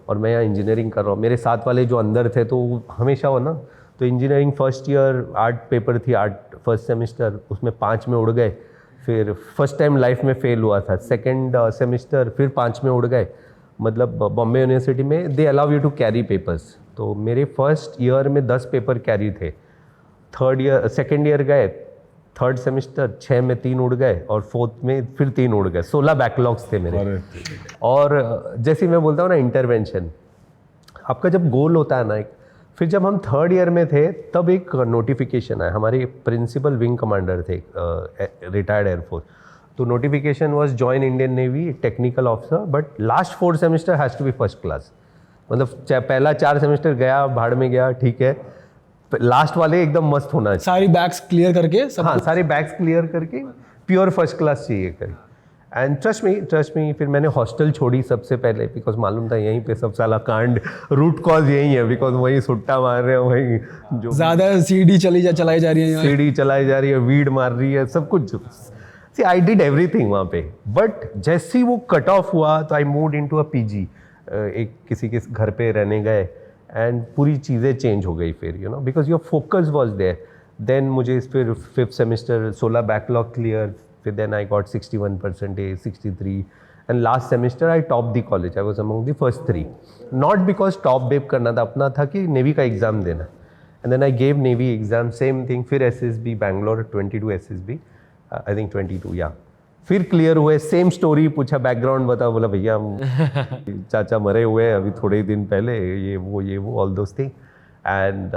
Speaker 1: और मैं यहाँ इंजीनियरिंग कर रहा हूँ। मेरे साथ वाले जो अंदर थे तो हमेशा हो ना, तो engineering first year art paper थी, आर्ट फर्स्ट सेमेस्टर, उसमें 5 में उड़ गए। फिर फर्स्ट टाइम लाइफ में फेल हुआ था। सेकेंड सेमेस्टर फिर 5 में उड़ गए। मतलब बॉम्बे यूनिवर्सिटी में they allow you to carry papers, तो मेरे फर्स्ट ईयर में 10 पेपर कैरी थे। सेकेंड ईयर गए, थर्ड सेमेस्टर 6 में 3 उड़ गए और फोर्थ में फिर 3 उड़ गए। 16 बैकलॉग्स थे मेरे। और जैसे मैं बोलता हूँ ना, इंटरवेंशन, आपका जब गोल होता है ना एक, फिर जब हम थर्ड ईयर में थे तब एक नोटिफिकेशन आया। हमारे प्रिंसिपल विंग कमांडर थे, रिटायर्ड एयरफोर्स, तो notification was join Indian navy technical officer, but last 4 semester has to be first class. मतलब पहला 4 सेमेस्टर गया भाड़ में गया, ठीक है, लास्ट वाले एकदम मस्त होना चाहिए।
Speaker 4: सारी बैग्स क्लियर करके सब,
Speaker 1: हाँ, सारे बैग्स क्लियर करके प्योर फर्स्ट क्लास चाहिए कर। एंड ट्रस्ट मी फिर मैंने हॉस्टल छोड़ी सबसे पहले, बिकॉज मालूम था यहीं पे सब साला कांड, रूट कॉज यही है, बिकॉज वही सुट्टा मार रहे हैं, वही जो
Speaker 4: ज़्यादा सीडी चलाई जा रही है,
Speaker 1: सीढ़ी चलाई जा रही है, वीड मार रही है, सब कुछ। सी आई डिड एवरीथिंग वहाँ पे, बट जैसे ही वो कट ऑफ हुआ तो I moved into a PG, एक किसी के घर पे रहने गए, एंड पूरी चीज़ें चेंज हो गई फिर, you know, because your focus was there. Then मुझे फिर 5th सेमेस्टर 16 बैकलॉग क्लियर, फिर then I got 61%, 63, and last semester I top the college, I was among the first 3, not because top बेप करना था, अपना था कि नेवी का एग्ज़ाम देना। And then I gave navy exam, same thing, फिर SSB Bangalore 22 SSB, I think 22, या फिर क्लियर हुए। सेम स्टोरी पूछा, बैकग्राउंड बता, बोला भैया चाचा मरे हुए हैं अभी थोड़े ही दिन पहले, ये वो all those thing. And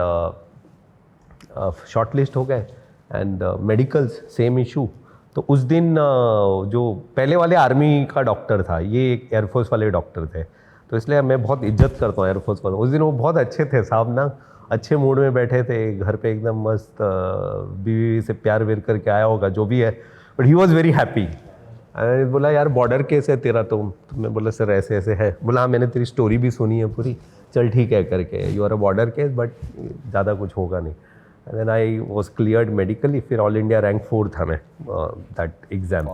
Speaker 1: short list हो गए, एंड मेडिकल्स सेम इशू। तो उस दिन जो पहले वाले आर्मी का डॉक्टर था, ये एक एयरफोर्स वाले डॉक्टर थे, तो इसलिए मैं बहुत इज्जत करता हूँ एयरफोर्स वालों। उस दिन वो बहुत अच्छे थे साहब ना, अच्छे मूड में बैठे थे घर पे, एकदम मस्त, बीवी से प्यार वेर करके आया होगा जो भी है, but he was very happy. बोला यार बॉर्डर केस है तेरा, तो मैं बोला सर ऐसे ऐसे है। बोला हाँ मैंने तेरी स्टोरी भी सुनी है पूरी, चल ठीक है करके, you are a border case but ज़्यादा कुछ होगा नहीं। And then I was cleared medically, फिर ऑल इंडिया रैंक 4 था मैं that exam.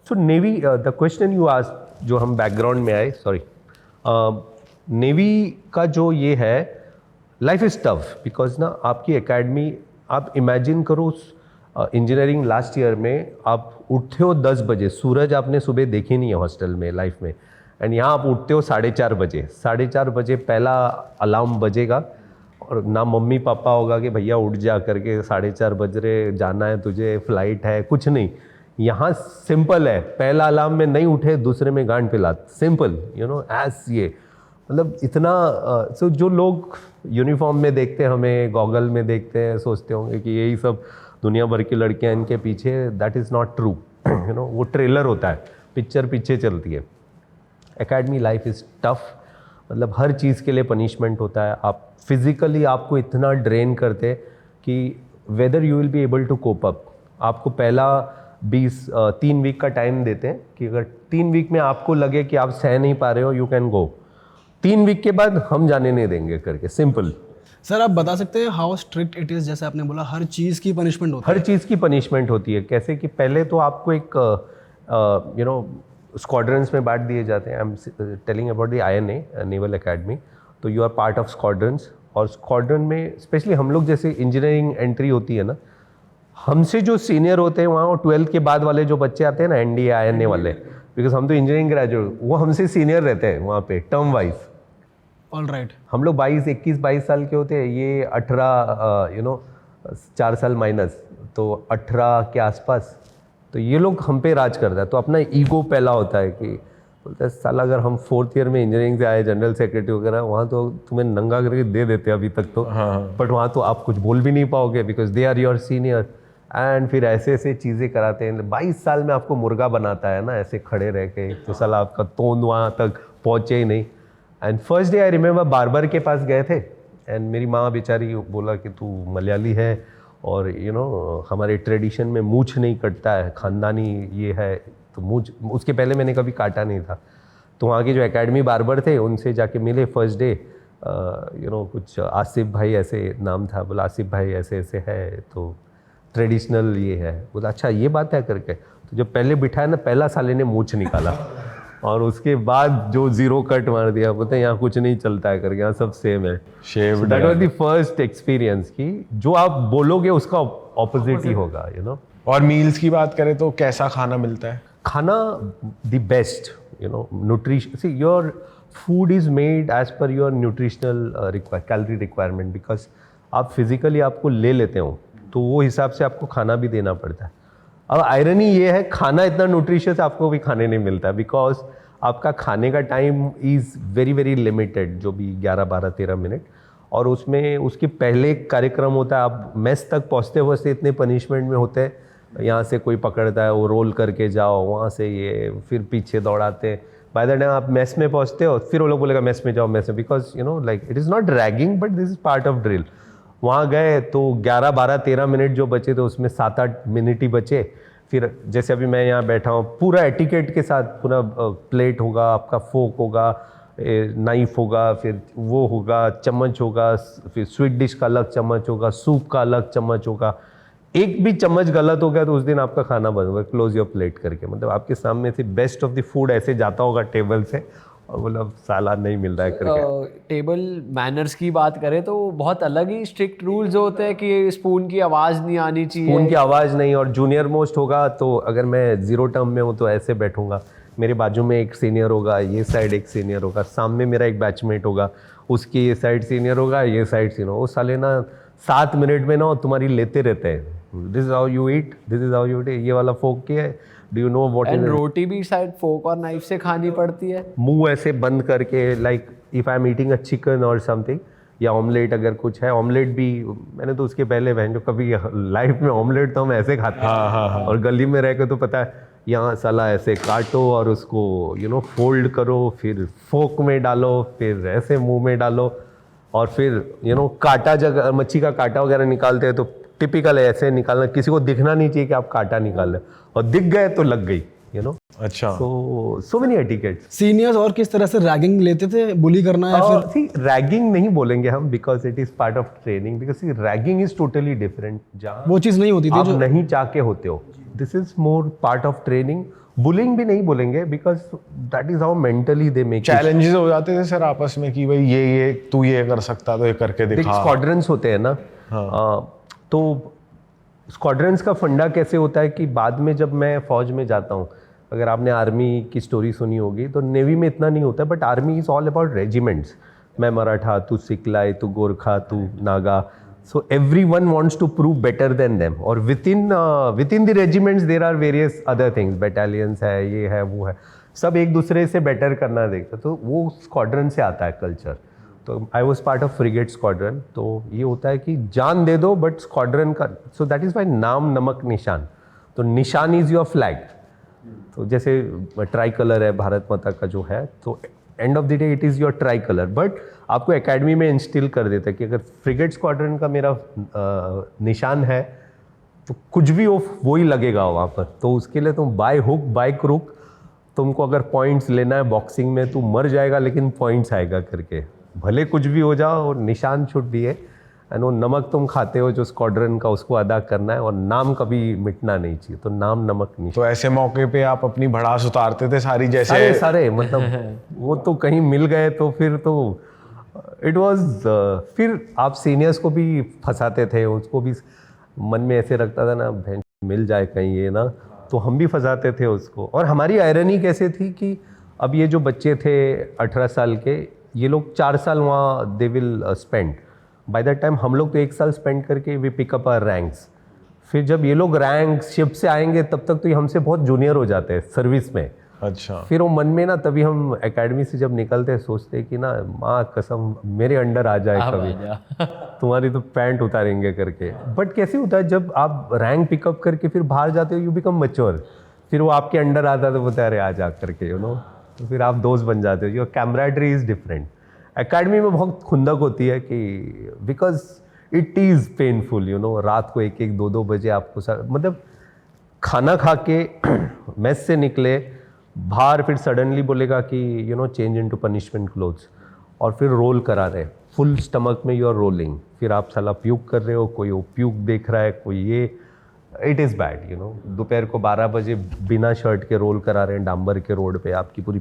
Speaker 1: So navy, the question you asked, जो हम बैकग्राउंड में आए, सॉरी, नेवी का जो ये है, लाइफ इज़ टफ, बिकॉज ना आपकी एकेडमी, आप इमेजिन करो इंजीनियरिंग लास्ट ईयर में आप उठते हो 10 बजे, सूरज आपने सुबह देखी नहीं है हॉस्टल में लाइफ में, एंड यहाँ आप उठते हो 4:30 बजे। 4:30 बजे पहला अलार्म बजेगा और ना मम्मी पापा होगा कि भैया उठ जा करके, 4:30 बज रहे, जाना है तुझे, फ्लाइट है, कुछ नहीं। यहाँ सिंपल है, पहला अलार्म में नहीं उठे दूसरे में गांड पिला, सिंपल, यू नो, एस ये मतलब इतना। सो जो लोग यूनिफॉर्म में देखते हैं, हमें गॉगल में देखते हैं, सोचते होंगे कि यही सब दुनिया भर की लड़कियां इनके पीछे, that is not true, you know, वो ट्रेलर होता है, पिक्चर पीछे चलती है। एकेडमी लाइफ इज़ टफ, मतलब हर चीज़ के लिए पनिशमेंट होता है। आप फिज़िकली आपको इतना ड्रेन करते कि whether you will be able to cope up. आपको पहला 3 वीक का टाइम देते हैं कि अगर 3 वीक में आपको लगे कि आप सह नहीं पा रहे हो, यू कैन गो। 3 वीक के बाद हम जाने नहीं देंगे करके, सिंपल।
Speaker 4: सर आप बता सकते हैं हाउ स्ट्रिक्ट इट इज़? जैसे आपने बोला हर चीज़ की पनिशमेंट होती
Speaker 1: हर चीज़ की पनिशमेंट होती है। कैसे कि पहले तो आपको एक स्क्वाड्रंस में बांट दिए जाते हैं। I am telling about the INA naval academy. तो you are part of squadrons, और स्क्वाड्रन में स्पेशली हम लोग जैसे इंजीनियरिंग एंट्री होती है ना, हमसे जो सीनियर होते हैं वहाँ 12th के बाद वाले जो बच्चे आते हैं ना, NDA INA वाले, बिकॉज हम तो इंजीनियरिंग ग्रेजुएट, वो हमसे सीनियर रहते हैं वहाँ पे टर्म वाइज।
Speaker 4: All right.
Speaker 1: हम लोग 21-22 साल के होते हैं, ये 18 4 साल माइनस, तो 18 के आसपास। तो ये लोग हम पे राज करता है। तो अपना ईगो पहला होता है कि बोलते हैं साला अगर हम 4th ईयर में इंजीनियरिंग से आए, जनरल सेक्रेटरी वगैरह, वहाँ तो तुम्हें नंगा करके दे देते हैं अभी तक तो। बट वहाँ तो आप कुछ बोल भी नहीं पाओगे because they are your senior. एंड फिर ऐसे ऐसे चीज़ें कराते हैं। 22 साल में आपको मुर्गा बनाता है ना, ऐसे खड़े रह के, तो साला आपका तोंद वहाँ तक पहुँचे ही नहीं। And first day I remember barber के पास गए थे, एंड मेरी माँ बेचारी बोला कि तू मलयाली है और हमारे ट्रेडिशन में मूछ नहीं कटता है, ख़ानदानी ये है, तो मूछ, उसके पहले मैंने कभी काटा नहीं था। तो वहाँ के जो एकेडमी बार्बर थे उनसे जाके मिले फर्स्ट डे। कुछ आसिफ भाई ऐसे नाम था, बोला आसिफ भाई ऐसे ऐसे है, तो ट्रेडिशनल ये है। बोला अच्छा ये बात है करके। तो जब पहले बिठाया ना, पहला साले ने मूछ निकाला और उसके बाद जो 0 कट मार दिया, बोलते हैं यहाँ कुछ नहीं चलता है करके, यहाँ सब सेम है। That was the first experience कि जो आप बोलोगे उसका ऑपोजिट ही होगा।
Speaker 3: और मील्स की बात करें तो कैसा खाना मिलता है?
Speaker 1: खाना the best, nutrition. See your food is made as per your nutritional calorie requirement, because आप फिजिकली आपको ले लेते हो तो वो हिसाब से आपको खाना भी देना पड़ता है। अब आयरनी ये है, खाना इतना न्यूट्रिशियस आपको भी खाने नहीं मिलता, बिकॉज आपका खाने का time is very very limited, जो भी 11, 12, 13 मिनट। और उसमें उसके पहले कार्यक्रम होता है, आप मेस तक पहुँचते पहुँचते इतने पनिशमेंट में होते हैं। यहाँ से कोई पकड़ता है, वो रोल करके जाओ, वहाँ से ये, फिर पीछे दौड़ाते हैं। बाय द टाइम आप मेस में पहुँचते हो, फिर वो लोग बोलेगा मेस में जाओ, मेस में, because like it is not ragging but this is part of drill. वहाँ गए तो 11, 12, 13 मिनट जो बचे थे उसमें 7, 8 मिनट ही बचे। फिर जैसे अभी मैं यहाँ बैठा हूँ, पूरा एटिकेट के साथ, पूरा प्लेट होगा, आपका फोक होगा, नाइफ होगा, फिर वो होगा, चम्मच होगा, फिर स्वीट डिश का अलग चम्मच होगा, सूप का अलग चम्मच होगा। एक भी चम्मच गलत हो गया तो उस दिन आपका खाना बंद होगा, क्लोज योर प्लेट करके। मतलब आपके सामने से बेस्ट ऑफ द फूड ऐसे जाता होगा टेबल से, और बोला साला नहीं मिल रहा है करके।
Speaker 2: टेबल मैनर्स की बात करें तो बहुत अलग ही स्ट्रिक्ट रूल्स होते हैं कि स्पून की आवाज़ नहीं आनी चाहिए।
Speaker 1: स्पून की आवाज़ नहीं, और जूनियर मोस्ट होगा तो अगर मैं 0 टर्म में हूँ तो ऐसे बैठूंगा, मेरे बाजू में एक सीनियर होगा, ये साइड एक सीनियर होगा, सामने मेरा एक बैचमेट होगा, उसकी ये साइड सीनियर होगा, ये साइड सीनियर। वो साले ना 7 मिनट में ना तुम्हारी लेते रहते हैं। This is how you eat, this is how you eat, ये वाला फोक क्या है, do you know what is.
Speaker 2: रोटी भी शायद फोक और नाइफ से खानी पड़ती है,
Speaker 1: मुंह ऐसे बंद करके, like if I am eating a chicken और समथिंग, या ऑमलेट अगर कुछ है, ऑमलेट भी मैंने तो उसके पहले बहन जो कभी लाइफ में ऑमलेट तो हम ऐसे खाते हैं। और गली में रह के तो पता है, यहाँ साला ऐसे काटो और उसको फोल्ड करो, फिर फोक में डालो, फिर ऐसे मुंह में डालो, और फिर काटा, जगह मच्छी का काटा वगैरह निकालते हैं तो टिपिकल है ऐसे निकालना, किसी को दिखना नहीं चाहिए कि आप काटा निकाल रहे, और दिख गए तो लग गई।
Speaker 3: अच्छा,
Speaker 1: सो मेनी एटिकेट्स।
Speaker 4: सीनियर्स और किस तरह से रैगिंग लेते थे, बुली करना या फिर?
Speaker 1: सी रैगिंग नहीं बोलेंगे हम, because it is part of training, because ragging is totally different. जहाँ
Speaker 4: वो चीज़ नहीं होती थी
Speaker 1: आप
Speaker 4: जो
Speaker 1: नहीं चाह के होते हो, this is more part of training. Bullying भी नहीं बोलेंगे, because that is how mentally they make.
Speaker 3: Challenges हो जाते थे सर आपस में कि भाई ये तू ये कर सकता तो ये करके दिखा।
Speaker 1: स्क्वाड्रंस होते हैं ना, तो स्क्वाड्रंस का फंडा कैसे होता है कि बाद में जब मैं फौज में जाता हूँ, अगर आपने आर्मी की स्टोरी सुनी होगी तो नेवी में इतना नहीं होता, but army is all about regiments. मैं मराठा, तू सिखलाई, तू गोरखा, तू नागा, सो everyone wants to prove better than them, और within the regiments there are various other things, battalions है, ये है, वो है, सब एक दूसरे से बेटर करना देखते, तो वो स्क्वाड्रन से आता है कल्चर। तो I was part of frigate squadron. तो ये होता है कि जान दे दो बट स्क्वाड्रन का, सो दैट इज़ वाई नाम नमक निशान। तो निशान इज़ योर फ्लैग। तो जैसे ट्राई कलर है भारत माता का जो है, तो and of the day it is your try colour, but आपको एकेडमी में इंस्टिल कर देता है कि अगर फ्रिगेट स्क्वाड्रन का मेरा निशान है तो कुछ भी वो ही लगेगा वहाँ पर। तो उसके लिए तुम बाय हुक बाय क्रुक तुमको अगर पॉइंट्स लेना है बॉक्सिंग में, तू मर जाएगा लेकिन पॉइंट्स आएगा करके, भले कुछ भी हो जाओ, और निशान छूट दिए एंड वो नमक तुम खाते हो जो स्क्वाड्रन का, उसको अदा करना है, और नाम कभी मिटना नहीं चाहिए। तो नाम नमक नहीं।
Speaker 3: तो ऐसे मौके पे आप अपनी भड़ास उतारते थे सारी, जैसे
Speaker 1: सारे मतलब वो तो कहीं मिल गए तो फिर तो इट वाज, फिर आप सीनियर्स को भी फंसाते थे, उसको भी मन में ऐसे रखता था ना, भैंस मिल जाए कहीं ये ना, तो हम भी फंसाते थे उसको। और हमारी आयरनी कैसे थी कि अब ये जो बच्चे थे 18 साल के, ये लोग 4 साल वहाँ they will spend, by that time हम लोग तो 1 साल स्पेंड करके वी पिकअप आवर रैंक्स। फिर जब ये लोग रैंक शिप से आएंगे तब तक तो ये हमसे बहुत जूनियर हो जाते हैं सर्विस में।
Speaker 3: अच्छा,
Speaker 1: फिर वो मन में ना, तभी हम एकेडमी से जब निकलते हैं सोचते हैं कि ना माँ कसम मेरे अंडर आ जाए कभी, तुम्हारी तो पैंट उतारेंगे करके। बट कैसे होता है जब आप रैंक पिकअप करके फिर बाहर जाते हो, यू बिकम मैच्योर, फिर वो आपके अंडर आता है तो बोलते हैं अरे आ जा करके, यू नो, तो फिर आप दोस्त बन जाते हो। Your camaraderie is different. Academy में बहुत खुंदक होती है कि because it is painful, you know, रात को 1-1, 2-2 बजे आपको मतलब खाना खा के मेस से निकले बाहर, फिर सडनली बोलेगा कि you no change into punishment clothes, और फिर रोल करा रहे फुल स्टमक में, यू आर रोलिंग, फिर आप साला प्यूक कर रहे हो, कोई वो प्यूक देख रहा है, कोई ये, it is bad, you know. दोपहर को 12 बजे बिना शर्ट के रोल करा रहे हैं डांबर के रोड पे, आपकी पूरी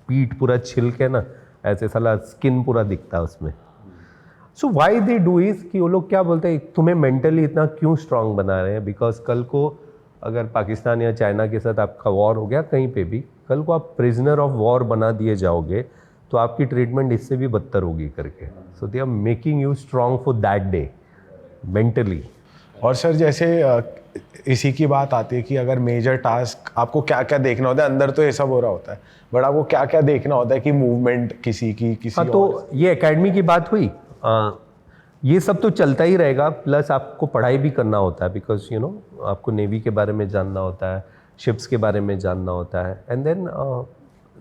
Speaker 1: पीठ पूरा छिल के ना ऐसे साला स्किन पूरा दिखता है उसमें। सो वाई दे डू इज़ कि वो लोग क्या बोलते हैं, तुम्हें मेंटली इतना क्यों स्ट्रांग बना रहे हैं, बिकॉज कल को अगर पाकिस्तान या चाइना के साथ आपका वॉर हो गया कहीं पे भी, कल को आप प्रिजनर ऑफ वॉर बना दिए जाओगे तो आपकी ट्रीटमेंट इससे भी बदतर होगी करके। So they are making you strong for that day mentally.
Speaker 3: और सर जैसे इसी की बात आती है कि अगर मेजर टास्क आपको क्या क्या देखना होता है, अंदर तो ये सब हो रहा होता है, बट आपको क्या क्या देखना होता है कि मूवमेंट किसी की किसी
Speaker 1: हाँ, तो ये एकेडमी की बात हुई, ये सब तो चलता ही रहेगा, प्लस आपको पढ़ाई भी करना होता है, बिकॉज यू नो आपको नेवी के बारे में जानना होता है, शिप्स के बारे में जानना होता है, एंड देन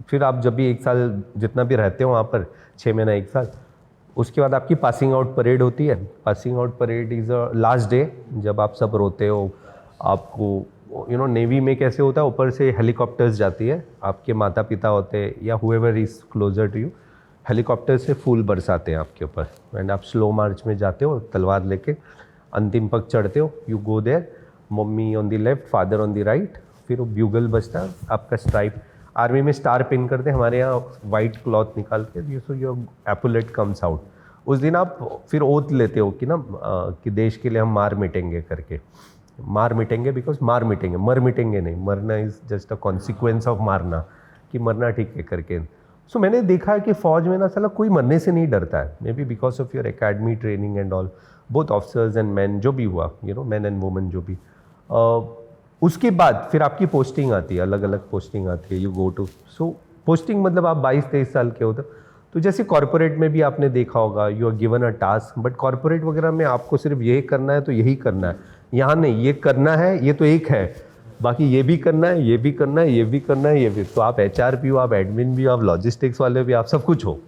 Speaker 1: फिर आप जब भी 1 साल जितना भी रहते हो वहाँ पर, 6 महीना 1 साल, उसके बाद आपकी पासिंग आउट परेड होती है। Passing out parade is a last day, जब आप सब रोते हो। आपको यू नो नेवी में कैसे होता है, ऊपर से हेलीकॉप्टर्स जाती है, आपके माता पिता होते हैं या whoever is closer to you, helicopter से फूल बरसाते हैं आपके ऊपर, एंड आप स्लो मार्च में जाते हो तलवार लेके, अंतिम पग चढ़ते हो, you go there, mummy on the left, father on the right, फिर वो ब्यूगल बजता है, आपका स्ट्राइप, आर्मी में स्टार पिन करते हैं, हमारे यहाँ वाइट क्लॉथ निकाल के, so your epaulette comes out. उस दिन आप फिर ओथ लेते हो कि ना कि देश के लिए हम मार मिटेंगे करके, मार मिटेंगे बिकॉज मार मिटेंगे, मर मिटेंगे नहीं, मरना is just a consequence of मारना, कि मरना ठीक है करके। सो मैंने देखा है कि फ़ौज में ना साला कोई मरने से नहीं डरता है, may be because of your academy training and all, both officers and man, जो भी हुआ, you know, man and women जो भी। उसके बाद फिर आपकी पोस्टिंग आती है, अलग अलग पोस्टिंग आती है, you go to, so posting मतलब आप 22-23 साल के होते, तो जैसे कॉर्पोरेट में भी आपने देखा होगा, you are given a task, but corporate वगैरह में आपको सिर्फ यही करना है तो यही करना है, यहाँ नहीं, ये करना है ये तो एक है, बाकी ये भी करना है, ये भी करना है, ये भी करना है, ये भी। तो आप HR भी हो, आप एडमिन भी हो, आप लॉजिस्टिक्स वाले भी, आप सब कुछ हो।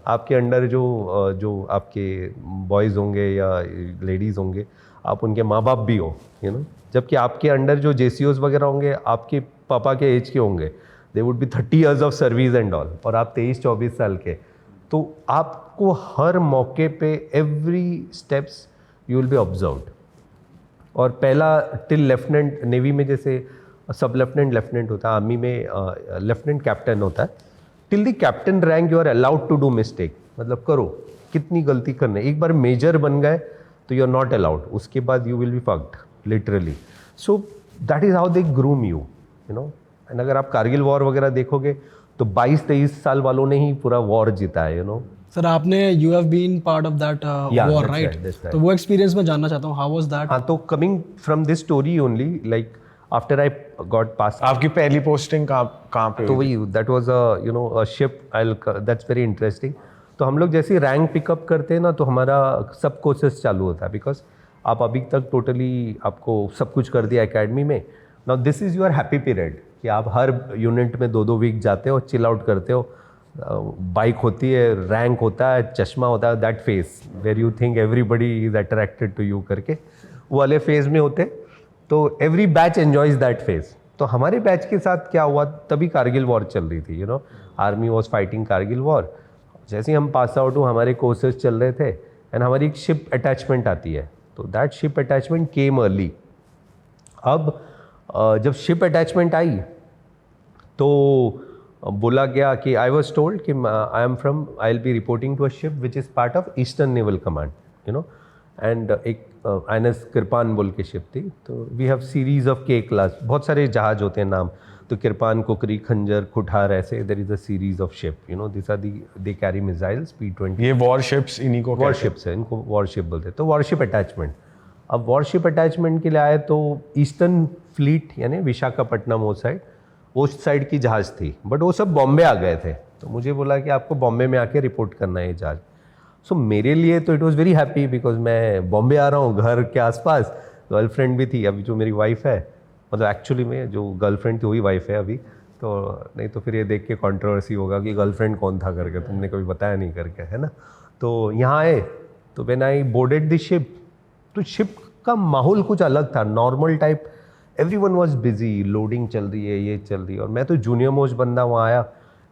Speaker 1: आपके अंडर जो आपके बॉयज़ होंगे या लेडीज़ होंगे, आप उनके माँ बाप भी हो, यू नो, जबकि आपके अंडर जो JCOs वगैरह होंगे आपके पापा के एज के होंगे, they would be 30 years of service and all, और आप 23-24 साल के। तो आपको हर मौके पे every steps you will B observed. और पहला टिल लेफ्टिनेंट, नेवी में जैसे सब लेफ्टिनेंट होता है, आर्मी में लेफ्टिनेंट कैप्टन होता है, till the captain rank you are allowed to do mistake, मतलब करो कितनी गलती करने, एक बार मेजर बन गए तो यू आर नॉट अलाउड, उसके बाद you will B fucked literally. So that is how they groom you, you know. And अगर आप कारगिल वॉर वगैरह देखोगे तो 22-23 साल वालों ने ही पूरा वॉर जीता है, यू नो।
Speaker 4: सर आपने you have been part of that war, right? तो वो एक्सपीरियंस मैं जानना चाहता हूँ, हाउ वाज दैट?
Speaker 1: हाँ, तो coming from this story only, like after I got pass.
Speaker 3: आपकी पहली पोस्टिंग कहाँ पे?
Speaker 1: तो वही, that was a you know a ship, that's very interesting. तो हम लोग जैसे रैंक पिकअप करते हैं ना, तो हमारा सब कोर्सेस चालू होता है, बिकॉज आप अभी तक टोटली आपको सब कुछ कर दिया एकेडमी में। Now this is your happy period कि आप हर यूनिट में 2-2 वीक जाते हो, चिल आउट करते हो, बाइक होती है, रैंक होता है, चश्मा होता है, that face where you think everybody is attracted to you करके, वो वाले फेज में होते। तो every batch enjoys that phase. तो हमारे बैच के साथ क्या हुआ, तभी कारगिल वॉर चल रही थी, army was fighting Kargil war. जैसे ही हम पास आउट हुए, हमारे कोर्सेज चल रहे थे, एंड हमारी एक शिप अटैचमेंट आती है, तो that ship attachment came early. अब जब शिप अटैचमेंट आई तो बोला गया कि आई वॉज टोल्ड कि I will be reporting to a ship which is part of eastern naval command, and एक INS कृपान बोल के शिप थी। तो we have series of K class, बहुत सारे जहाज होते हैं नाम, तो कृपान, कुकरी, खंजर, कुठार, ऐसे there is a series of ship, this are they carry missiles P-20।
Speaker 3: ये वॉरशिप्स, इन्हीं को
Speaker 1: वॉरशिप्स है, इनको वॉरशिप बोलते हैं। तो वॉरशिप अटैचमेंट, अब वॉरशिप अटैचमेंट के लिए आए तो ईस्टर्न फ्लीट यानी विशाखापट्टनम वो साइड की जहाज़ थी, बट वो सब बॉम्बे आ गए थे। तो मुझे बोला कि आपको बॉम्बे में आके रिपोर्ट करना है ये जहाज़। सो मेरे लिए तो it was very happy, because मैं बॉम्बे आ रहा हूँ, घर के आसपास, गर्लफ्रेंड भी थी, अभी जो मेरी वाइफ है, मतलब एक्चुअली में जो गर्लफ्रेंड थी वही वाइफ है अभी। तो नहीं तो फिर ये देख के कंट्रोवर्सी होगा कि गर्लफ्रेंड कौन था करके, तुमने कभी बताया नहीं करके, है ना। तो यहाँ आए तो when I boarded the ship, तो शिप का माहौल कुछ अलग था, normal type, everyone was busy, loading चल रही है, ये चल रही है, और मैं तो जूनियर मोस्ट बंदा वहाँ आया,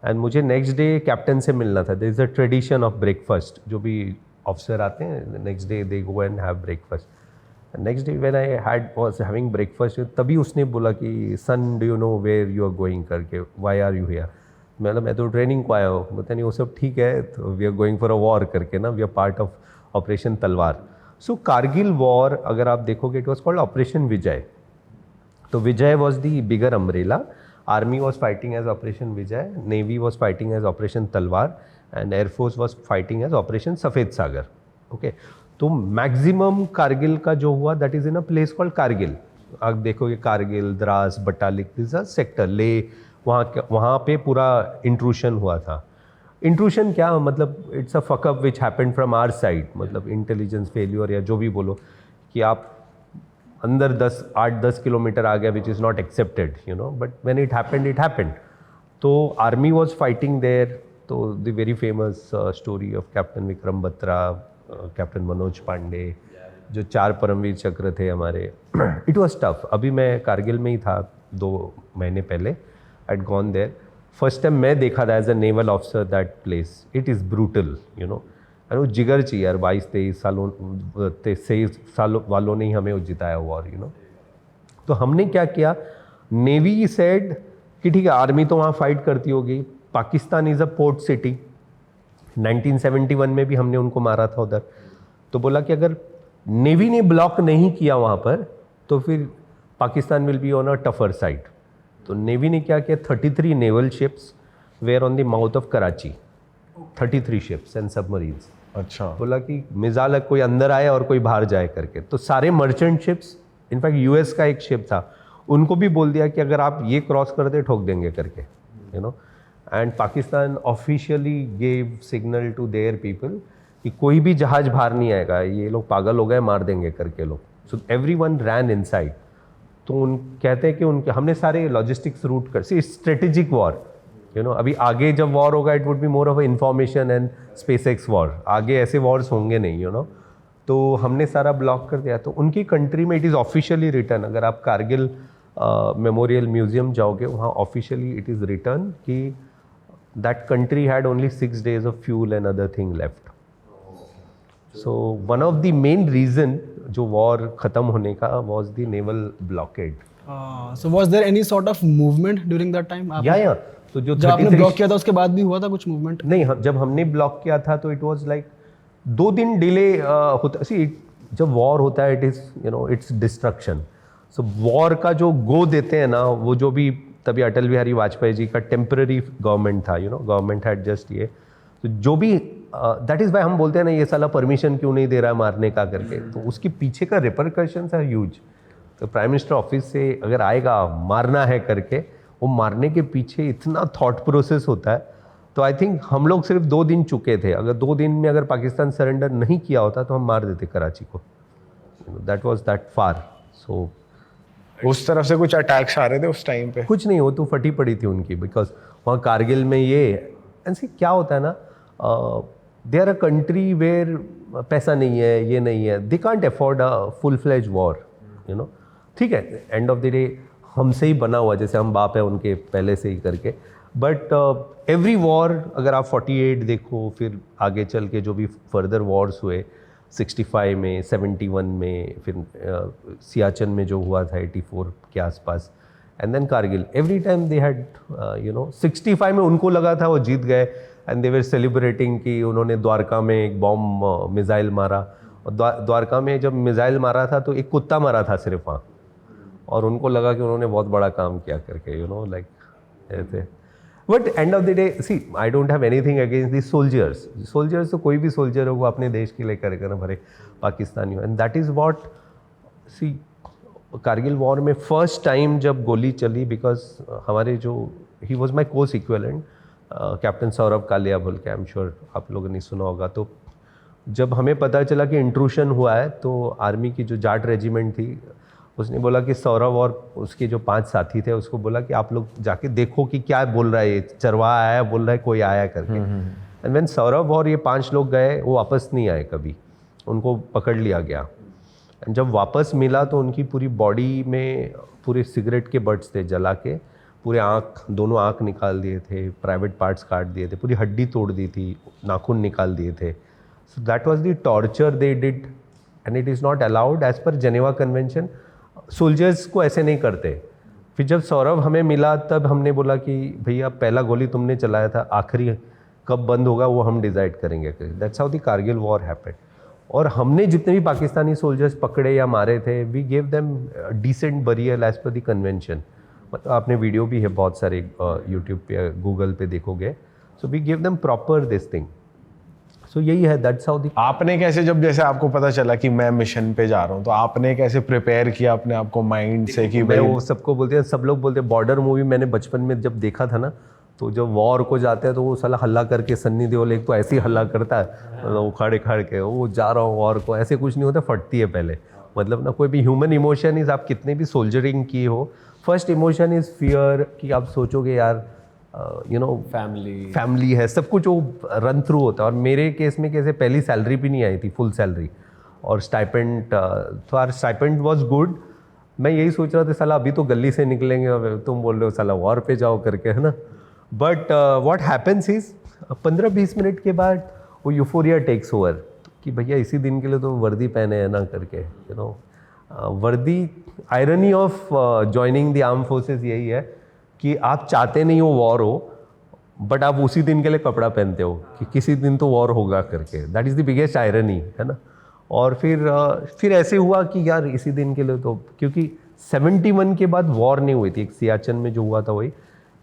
Speaker 1: एंड मुझे नेक्स्ट डे कैप्टन से मिलना था। There is a tradition of breakfast, जो भी ऑफिसर आते हैं next day they go and have breakfast. Next day when I was having breakfast, तभी उसने बोला कि son do you know where you are going करके, व्हाई आर यू हियर। मैं तो ट्रेनिंग को आया हूँ, पता नहीं वो सब ठीक है, तो we are going for a war करके ना, we are part of operation Talwar. So Kargil war अगर आप देखोगे, it was called operation Vijay. तो Vijay was the bigger umbrella, army was fighting as operation Vijay, navy was fighting as operation Talwar, and air force was fighting as operation Safed Sagar. Okay, तो maximum Kargil का जो हुआ that is in a place called Kargil. आप देखोगे Kargil, Dras, Batalik, this are sector, Leh, वहाँ पे पूरा intrusion हुआ था। इंट्रूशन क्या मतलब, it's a fuckup which happened from our side, मतलब इंटेलिजेंस फेल्यूर या जो भी बोलो, कि आप अंदर 8-10 किलोमीटर आ गया, which is not accepted, but when it happened. तो आर्मी वॉज फाइटिंग देयर। तो the very famous story of captain Vikram Batra, captain Manoj Pande, जो 4 परमवीर चक्र थे हमारे। It was tough. अभी मैं कारगिल में ही था 2 महीने पहले, I had gone there. First time मैं देखा था as a naval officer that place, it is brutal, और वो जिगर चाहिए यार, 22-23 सालों वालों ने ही हमें वो जिताया वॉर, तो हमने क्या किया, नेवी सेड कि ठीक है आर्मी तो वहाँ फाइट करती होगी, Pakistan is a port city, 1971 में भी हमने उनको मारा था उधर। तो बोला कि अगर नेवी ने ब्लॉक नहीं किया वहाँ पर, तो फिर Pakistan will be on a tougher side. तो नेवी ने क्या किया, 33 naval ships were on the mouth of Karachi, 33 ships and submarines.
Speaker 3: अच्छा,
Speaker 1: बोला कि मिसाल कोई अंदर आए और कोई बाहर जाए करके, तो सारे मर्चेंट शिप्स, इनफैक्ट यूएस का एक शिप था, उनको भी बोल दिया कि अगर आप ये क्रॉस कर दे ठोक देंगे करके, and Pakistan officially gave signal to their people कि कोई भी जहाज बाहर नहीं आएगा, ये लोग पागल हो गए, मार देंगे करके लोग। सो एवरीवन रैन इनसाइड। तो उन कहते हैं कि उनके हमने सारे लॉजिस्टिक्स रूट कर, सी स्ट्रेटेजिक वॉर, अभी आगे जब वॉर होगा it would be more of information and SpaceX war, आगे ऐसे वॉर्स होंगे नहीं, तो हमने सारा ब्लॉक कर दिया। तो उनकी कंट्री में इट इज़ ऑफिशियली रिटर्न, अगर आप कारगिल मेमोरियल म्यूजियम जाओगे, वहाँ ऑफिशियली इट इज़ रिटर्न कि that country had only 6 days of fuel and other thing left. So one of the main reason जो वॉर ख़त्म होने का was the naval blockade.
Speaker 4: So was there any sort of movement during that time?
Speaker 1: या तो जो
Speaker 4: जब आपने block किया था उसके बाद भी हुआ था कुछ मूवमेंट?
Speaker 1: नहीं, जब हमने ब्लॉक किया था तो इट वाज लाइक 2 दिन डिले होता। सी जब वॉर होता है it is it's destruction. So war का जो गो देते हैं ना, वो जो भी तभी अटल बिहारी वाजपेयी जी का टेम्पररी गवर्नमेंट था, गवर्नमेंट हैड जस्ट ये, तो जो भी दैट इज़ वाई हम बोलते हैं ना ये साला परमिशन क्यों नहीं दे रहा है मारने का करके, तो उसके पीछे का रिपरकशंस आर ह्यूज। तो प्राइम मिनिस्टर ऑफिस से अगर आएगा मारना है करके, वो मारने के पीछे इतना थॉट प्रोसेस होता है। तो आई थिंक हम लोग सिर्फ 2 दिन चुके थे, अगर 2 दिन में अगर पाकिस्तान सरेंडर नहीं किया होता तो हम मार देते कराची को, दैट वाज दैट फार। सो
Speaker 3: उस तरफ से कुछ अटैक्स आ रहे थे उस टाइम पे?
Speaker 1: कुछ नहीं, वो तो फटी पड़ी थी उनकी, बिकॉज वहाँ कारगिल में ये एंड सी क्या होता है ना, they are a country where पैसा नहीं है, ये नहीं है, they can't afford a full fledge war, you know. ठीक है, एंड ऑफ द डे हमसे ही बना हुआ, जैसे हम बाप है उनके पहले से ही करके. बट एवरी वॉर अगर आप 48 देखो, फिर आगे चल के जो भी फर्दर वॉर्स हुए 65 में, 71 में, फिर सियाचन में जो हुआ था 84 के आसपास, and then Kargil, every time they had 65 में उनको लगा था वो जीत गए, एंड दे वर सेलिब्रेटिंग कि उन्होंने द्वारका में एक बॉम्ब मिसाइल मारा. और द्वारका में जब मिसाइल मारा था तो एक कुत्ता मरा था सिर्फ वहाँ, और उनको लगा कि उन्होंने बहुत बड़ा काम किया करके, लाइक ऐसे. But end of the day see, I don't have anything against the soldiers. तो कोई भी सोल्जर हो वो अपने देश के लिए करेगा ना, भरे पाकिस्तानी हो. And that is what see Kargil war में फर्स्ट टाइम जब गोली चली, बिकॉज हमारे जो ही was my course equivalent captain Saurabh Kalia बोल के, आई एम श्योर आप लोगों ने सुना होगा. तो जब हमें पता चला कि इंट्रूशन हुआ है, तो आर्मी की जो जाट रेजिमेंट थी उसने बोला कि सौरभ और उसके जो 5 साथी थे उसको बोला कि आप लोग जाके देखो कि क्या बोल रहा है ये, चरवाहा आया बोल रहा है कोई आया करके. एंड व्हेन सौरभ और ये 5 लोग गए, वो वापस नहीं आए कभी, उनको पकड़ लिया गया. एंड जब वापस मिला तो उनकी पूरी बॉडी में पूरे सिगरेट के बट्स थे जला के, पूरे दोनों आँख निकाल दिए थे, प्राइवेट पार्ट्स काट दिए थे, पूरी हड्डी तोड़ दी थी, नाखून निकाल दिए थे. So that was the torture they did, and it is not allowed as per Geneva convention. Soldiers को ऐसे नहीं करते. फिर जब सौरभ हमें मिला तब हमने बोला कि भैया पहला गोली तुमने चलाया था, आखिरी कब बंद होगा वो हम डिसाइड करेंगे. That's how the Kargil war happened. और हमने जितने भी पाकिस्तानी सोल्जर्स पकड़े या मारे थे, we gave them decent burial as per the convention. मतलब आपने वीडियो भी है बहुत सारे यूट्यूब पे, गूगल पे देखोगे. So we give them proper this thing. So यही है, दैट्स हाउ द.
Speaker 3: आपने कैसे, जब जैसे आपको पता चला कि मैं मिशन पे जा रहा हूँ, तो आपने कैसे प्रिपेयर किया अपने आप को माइंड से कि
Speaker 1: मैं वो सबको बोलते हैं, सब लोग बोलते हैं बॉर्डर मूवी मैंने बचपन में जब देखा था ना, तो जब वॉर को जाते हैं तो वो साला हल्ला करके, सन्नी देओल एक तो ऐसे ही हल्ला करता है, मतलब उखाड़ खाड़ के वो जा रहा हूँ वॉर को, ऐसे कुछ नहीं होता, फटती है पहले. मतलब ना कोई भी ह्यूमन इमोशन इज, आप कितने भी सोल्जरिंग की हो, फर्स्ट इमोशन इज फियर, कि आप सोचोगे यार फैमिली है, सब कुछ वो रन थ्रू होता है. और मेरे केस में कैसे पहली सैलरी भी नहीं आई थी, फुल सैलरी, और स्टाइपेंड, तो आर स्टाइपेंड वाज गुड. मैं यही सोच रहा था साला अभी तो गली से निकलेंगे, तुम बोल रहे हो साला वॉर पे जाओ करके, है ना. But what happens is 15-20 minute के बाद वो यूफोरिया टेक्स ओवर कि भैया इसी दिन के लिए तो वर्दी पहने है ना करके, वर्दी. Irony of joining the arm forces यही है कि आप चाहते नहीं हो वॉर हो, बट आप उसी दिन के लिए कपड़ा पहनते हो कि किसी दिन तो वॉर होगा करके. That is the biggest irony, है ना. और फिर ऐसे हुआ कि यार इसी दिन के लिए तो, क्योंकि 71 के बाद वॉर नहीं हुई थी, एक सियाचन में जो हुआ था वही.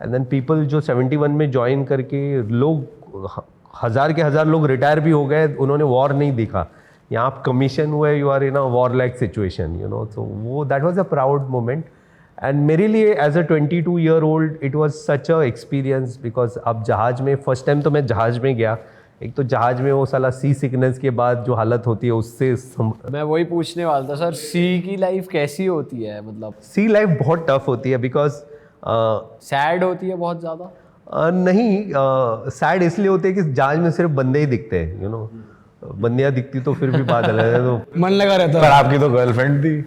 Speaker 1: एंड देन पीपल जो 71 में ज्वाइन करके, लोग 1000 के 1000 लोग रिटायर भी हो गए, उन्होंने वॉर नहीं देखा. यहाँ आप कमीशन हुए, you are in a war like situation, तो वो that was a proud moment. And मेरे लिए as a 22 year old it was such a experience, because अब जहाज़ में फर्स्ट टाइम तो मैं जहाज़ में गया. एक तो जहाज़ में वो साला सी सिकनेस के बाद जो हालत होती है उससे
Speaker 2: मैं वही पूछने वाला था सर, सी की लाइफ कैसी होती है? मतलब
Speaker 1: सी लाइफ बहुत टफ होती है, बिकॉज
Speaker 2: सैड होती है बहुत ज़्यादा?
Speaker 1: नहीं, सैड इसलिए होते हैं कि जहाज में सिर्फ बंदे ही दिखते हैं, बंदियाँ दिखती तो फिर भी बात अलग है. तो
Speaker 4: मन लगा रहता
Speaker 3: पर आपकी तो गर्लफ्रेंड थी.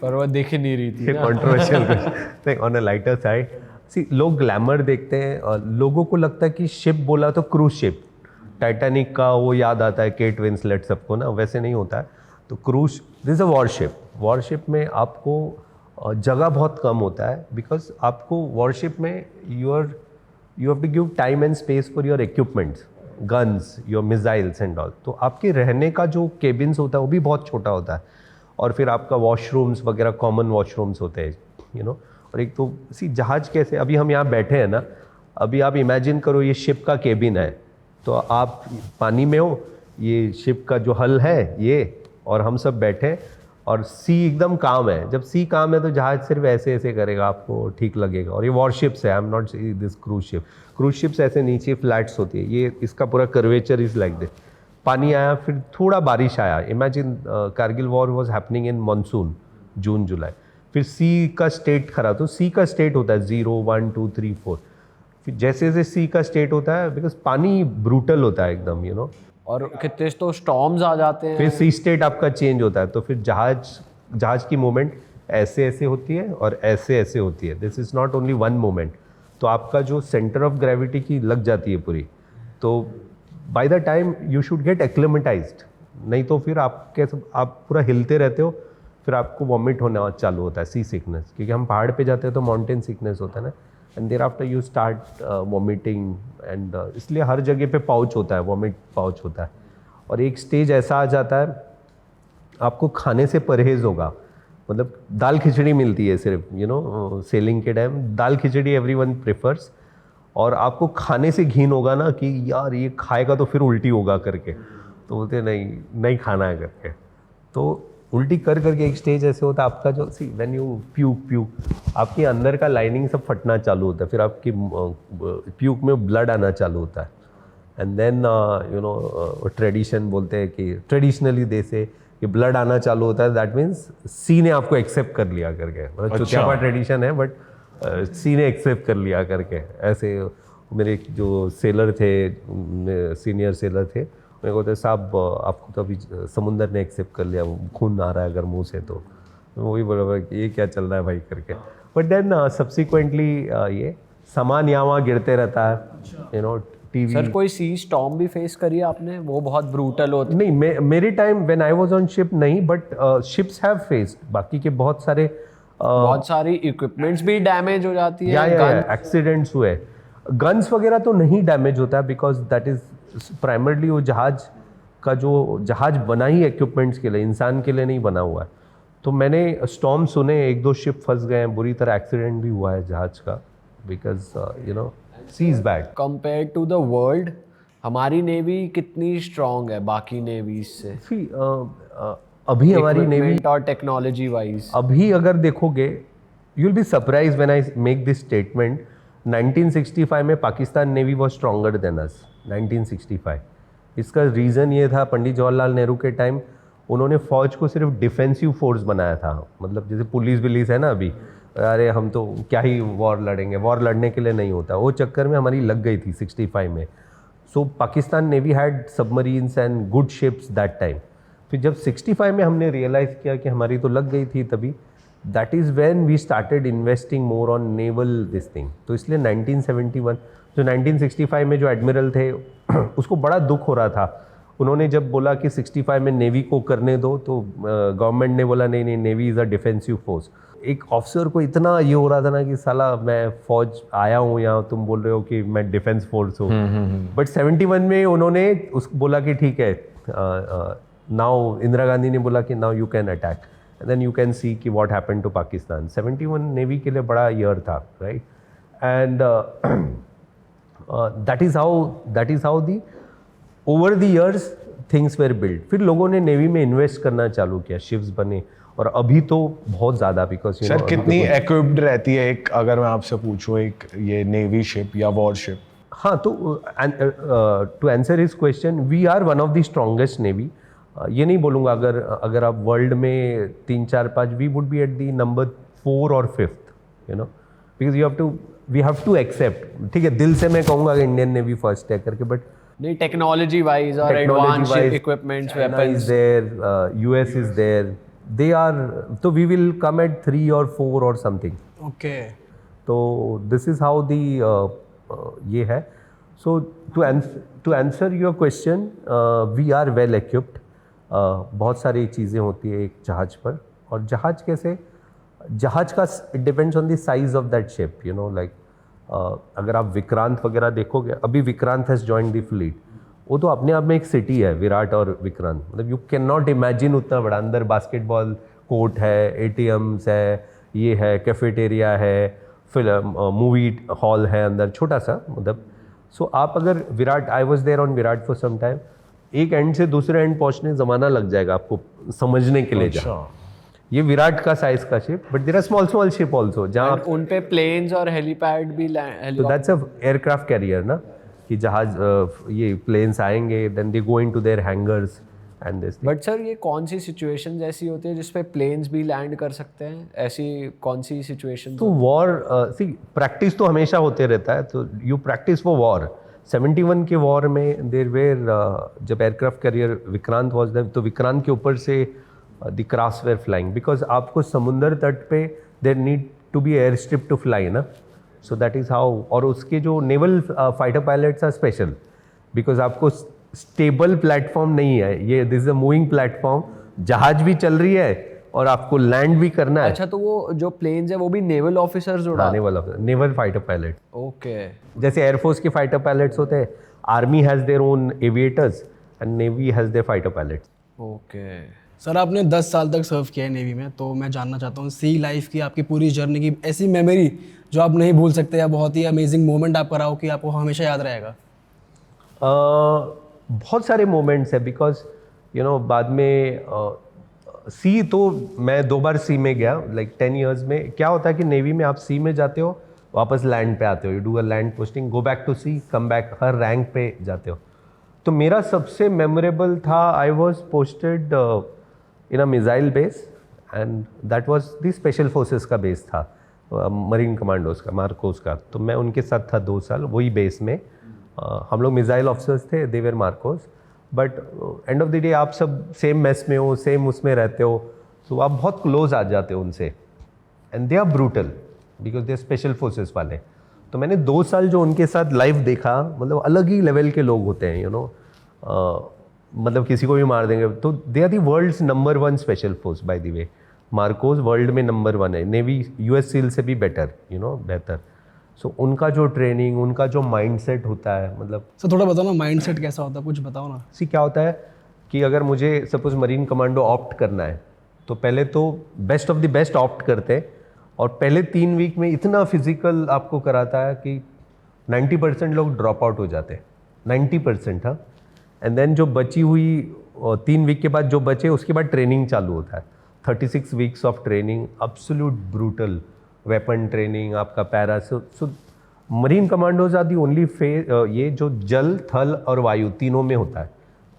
Speaker 2: पर वो दिख नहीं रही थी.
Speaker 1: Controversial. On a lighter side, see लोग ग्लैमर देखते हैं और लोगों को लगता है कि शिप बोला तो क्रूज शिप, टाइटैनिक का वो याद आता है, केट विंसलेट सबको ना, वैसे नहीं होता है. तो cruise, this is a worship. Worship में आपको जगह बहुत कम होता है, बिकॉज आपको वॉरशिप में you have to give time and space for your equipments, guns, your missiles and all. तो आपके रहने का जो केबिन्स होता है वो भी बहुत छोटा होता है. और फिर आपका वॉशरूम्स वगैरह कॉमन वॉशरूम्स होते हैं, और एक तो जहाज कैसे, अभी हम यहाँ बैठे हैं ना, अभी आप इमेजिन करो ये शिप का केबिन है, तो आप पानी में हो, ये शिप का जो हल है ये, और हम सब बैठे, और सी एकदम काम है. जब सी काम है तो जहाज सिर्फ ऐसे ऐसे करेगा, आपको ठीक लगेगा. और ये वॉरशिप्स है, I am not see this cruise ship. Cruise ships ऐसे नीचे फ्लैट्स होती है, ये इसका पूरा कर्वेचर इज लाइक दिस. पानी आया, फिर थोड़ा बारिश आया. Imagine Kargil war was happening in monsoon, June July. फिर सी का स्टेट खराब, तो सी का स्टेट होता है 0, 1, 2, 3, 4. फिर जैसे जैसे सी का स्टेट होता है, बिकॉज पानी ब्रूटल होता है एकदम, यू नो,
Speaker 2: और कितने तो स्टॉर्म्स आ जाते हैं।
Speaker 1: फिर सी स्टेट आपका चेंज होता है, तो फिर जहाज की मूवमेंट ऐसे ऐसे होती है और ऐसे ऐसे होती है, this is not only one movement. तो आपका जो सेंटर ऑफ ग्रेविटी की लग जाती है पूरी, तो by the time you should get acclimatized, नहीं तो फिर आप पूरा हिलते रहते हो, फिर आपको वॉमिट होना चालू होता है, सी सिकनेस, क्योंकि हम पहाड़ पे जाते हैं तो माउंटेन सिकनेस होता है ना, and there after you start vomiting, and इसलिए हर जगह पे पाउच होता है, वॉमिट पाउच होता है। और एक स्टेज ऐसा आ जाता है आपको खाने से परहेज़ होगा, मतलब दाल खिचड़ी मिलती है सिर्फ, यू नो, सेलिंग के टाइम दाल खिचड़ी एवरीवन प्रेफर्स, और आपको खाने से घिन होगा ना कि यार ये खाएगा तो फिर उल्टी होगा करके, तो बोलते नहीं नहीं खाना है करके, तो उल्टी कर करके एक स्टेज ऐसे होता है आपका जो सी व्हेन यू प्यूक आपके अंदर का लाइनिंग सब फटना चालू होता है, फिर आपकी प्यूक में ब्लड आना चालू होता है, and then you know tradition बोलते हैं कि ट्रेडिशनली दे से कि ब्लड आना चालू होता है, दैट मीन्स सी ने आपको एक्सेप्ट कर लिया करके, मतलब चुतियापा ट्रेडिशन है बट सी ने एक्सेप्ट कर लिया करके। ऐसे मेरे जो सेलर थे, सीनियर सेलर थे, मेरे को तो साहब आपको तो अभी समुंदर ने एक्सेप्ट कर लिया, खून आ रहा है अगर मुंह से, तो वही बोला कि ये क्या चल रहा है भाई करके। बट देन सब्सिक्वेंटली ये सामान यहाँ वहाँ गिरते रहता है, यू नो, टीवी।
Speaker 2: सर कोई सी स्टॉर्म भी फेस करी है आपने? वो बहुत ब्रूटल होता है।
Speaker 1: नहीं, मेरे time when I was on ship नहीं, बट शिप्स हैव फेस्ड, बाकी के बहुत सारे
Speaker 2: बहुत सारी इक्विपमेंट्स भी डैमेज हो जाती है,
Speaker 1: या एक्सीडेंट्स हुए। गन्स वगैरह तो नहीं डैमेज होता है, बिकॉज दैट इज प्राइमरली वो जहाज का जो जहाज बना ही इक्विपमेंट्स के लिए, इंसान के लिए नहीं बना हुआ है। तो मैंने स्टॉर्म सुने, एक दो शिप फंस गए हैं, बुरी तरह एक्सीडेंट भी हुआ है जहाज का, because you know sea is bad.
Speaker 2: Compare to the world हमारी नेवी कितनी स्ट्रांग है बाकी नेवीज से?
Speaker 1: अभी हमारी नेवी
Speaker 2: Equipment और टेक्नोलॉजी वाइज
Speaker 1: अभी अगर देखोगे, you will be surprise when I make this statement, 1965 में Pakistan navy was stronger than us. 1965 इसका रीज़न ये था, पंडित जवाहरलाल नेहरू के टाइम उन्होंने फ़ौज को सिर्फ डिफेंसिव फोर्स बनाया था, मतलब जैसे पुलिस है ना अभी, अरे हम तो क्या ही वॉर लड़ेंगे, वॉर लड़ने के लिए नहीं होता, वो चक्कर में हमारी लग गई थी 65 में। So Pakistan navy had submarines and good ships that time. फिर जब 65 में हमने रियलाइज़ किया कि हमारी तो लग गई थी, तभी that is when we started investing more on naval this thing. तो इसलिए 1971 जो 1965 में जो एडमिरल थे उसको बड़ा दुख हो रहा था। उन्होंने जब बोला कि 65 में नेवी को करने दो, तो गवर्नमेंट ने बोला नहीं, navy is a defensive force. एक ऑफिसर को इतना ये हो रहा था ना कि साला मैं फौज आया हूँ यहाँ, तुम बोल रहे हो कि मैं डिफेंस फोर्स हूँ। बट 71 में उन्होंने बोला कि ठीक है, नाउ इंदिरा गांधी ने बोला कि now you can attack, and then you can see कि what happened to Pakistan. 71 navy के लिए बड़ा ईयर था, right? And that is how the over the years things were build. फिर लोगों ने नेवी में इन्वेस्ट करना चालू किया, शिप्स बने, और अभी तो बहुत ज़्यादा, बिकॉज
Speaker 3: सर कितनी इक्विप्ड रहती है एक, अगर मैं आपसे पूछूं, एक ये नेवी शिप या वॉर शिप?
Speaker 1: हाँ, तो to answer his question, we are one of the strongest navy. ये नहीं बोलूँगा, अगर आप वर्ल्ड में 3, 4, 5, we would be at the number 4 और 5th, you know, because we have to accept. ठीक है, दिल से मैं कहूँगा कि इंडियन नेवी फर्स्ट है करके, बट
Speaker 2: नहीं, टेक्नोलॉजी वाइज और advance equipments, weapons
Speaker 1: is there, US is there, they are, तो वी विल कम एट 3 और 4 और समथिंग।
Speaker 4: ओके,
Speaker 1: तो दिस इज हाउ दी ये है। So to answer your question, we are well equipped. बहुत सारी चीज़ें होती है एक जहाज पर, और जहाज कैसे, जहाज का it depends on the size of that ship, you know, like अगर आप विक्रांत वगैरह देखोगे, अभी Vikrant has joined the fleet, वो तो अपने आप में एक सिटी है, विराट और विक्रांत, मतलब यू कैन नॉट इमेजिन उतना बड़ा। अंदर बास्केटबॉल कोर्ट है, ATMs है, ये है, कैफेटेरिया है, फिल्म मूवी हॉल है अंदर, छोटा सा, मतलब। सो आप अगर Viraat, I was there on Viraat for some time, एक एंड से दूसरे एंड पहुंचने ज़माना लग जाएगा आपको समझने के लिए। जहाँ ये विराट का साइज का ship, but there are small ship also, जहाँ
Speaker 2: उन पे प्लेन्स और हेलीपैड भी
Speaker 1: तो दैट्स अ एयरक्राफ्ट कैरियर ना, कि जहाज ये प्लेन्स आएंगे, then they go into their hangars, and this.
Speaker 2: But sir ये कौन सी सिचुएशन ऐसी होती है जिसपे प्लेन्स भी लैंड कर सकते हैं, ऐसी कौन सी सिचुएशन?
Speaker 1: तो वॉर सी प्रैक्टिस तो हमेशा होते रहता है, तो यू प्रैक्टिस फॉर वॉर। 71 के वॉर में देर वेर जब aircraft carrier Vikrant was there, तो विक्रांत के ऊपर से the crafts were flying, because आपको समुंदर तट पे there need to be air strip to fly ना, सो दैट इज़ हाउ। और उसके जो naval fighter pilots are special, because आपको स्टेबल प्लेटफॉर्म नहीं है, ये this is a moving platform, जहाज भी चल रही है और आपको लैंड भी करना है।
Speaker 2: अच्छा, तो वो जो प्लेन्स है वो भी नेवल ऑफिसर्स उड़ाते हैं?
Speaker 1: Naval fighter pilot.
Speaker 2: ओके।
Speaker 1: जैसे एयरफोर्स के फाइटर पायलट्स होते हैं, army has their own aviators and navy has their fighter pilots.
Speaker 2: Okay
Speaker 4: sir आपने 10 साल तक सर्व किया है नेवी में, तो मैं जानना चाहता हूँ सी लाइफ की आपकी पूरी जर्नी की ऐसी मेमोरी जो आप नहीं भूल सकते, या बहुत ही अमेजिंग मोमेंट आपका रहा हो कि आपको हमेशा याद रहेगा।
Speaker 1: बहुत सारे मोमेंट्स है, बिकॉज यू नो बाद में सी तो मैं 2 बार सी में गया, लाइक 10 इयर्स में। क्या होता है कि नेवी में आप सी में जाते हो, वापस लैंड पे आते हो, you do a land posting, go back to sea, come back, हर रैंक पे जाते हो। तो मेरा सबसे मेमोरेबल था, I was posted in a missile base, and that was the special forces का बेस था, मरीन कमांडोज का, मार्कोस का। तो मैं उनके साथ था 2 साल वही बेस में। हम लोग मिसाइल ऑफिसर्स थे, they were MARCOS, but end of the day आप सब सेम मेस में हो, सेम उसमें रहते हो, तो आप बहुत क्लोज आ जाते हो उनसे, and they are brutal because they are special forces वाले। तो मैंने 2 साल जो उनके साथ लाइव देखा, मतलब अलग ही लेवल के लोग होते हैं, यू नो, मतलब किसी को भी मार देंगे। तो they are the world's number 1 special force, by the way. MARCOS world में नंबर 1 है, नेवी यूएस सील से भी बेटर, यू नो, बेहतर। सो उनका जो ट्रेनिंग, उनका जो माइंडसेट होता है, मतलब
Speaker 4: सर थोड़ा बताओ ना माइंडसेट कैसा होता है, कुछ बताओ ना।
Speaker 1: सी क्या होता है कि अगर मुझे सपोज मरीन कमांडो ऑप्ट करना है, तो पहले तो best of the best opt करते हैं, और पहले 3 वीक में इतना फिजिकल आपको कराता है कि 90% लोग ड्रॉप आउट हो जाते हैं, 90%। हाँ, एंड देन जो बची हुई 3 वीक के बाद जो बचे, उसके बाद ट्रेनिंग चालू होता है, 36 weeks of training, absolute brutal weapon training, आपका para. So marine commandos are the only ये जो जल, थल और वायु तीनों में होता है।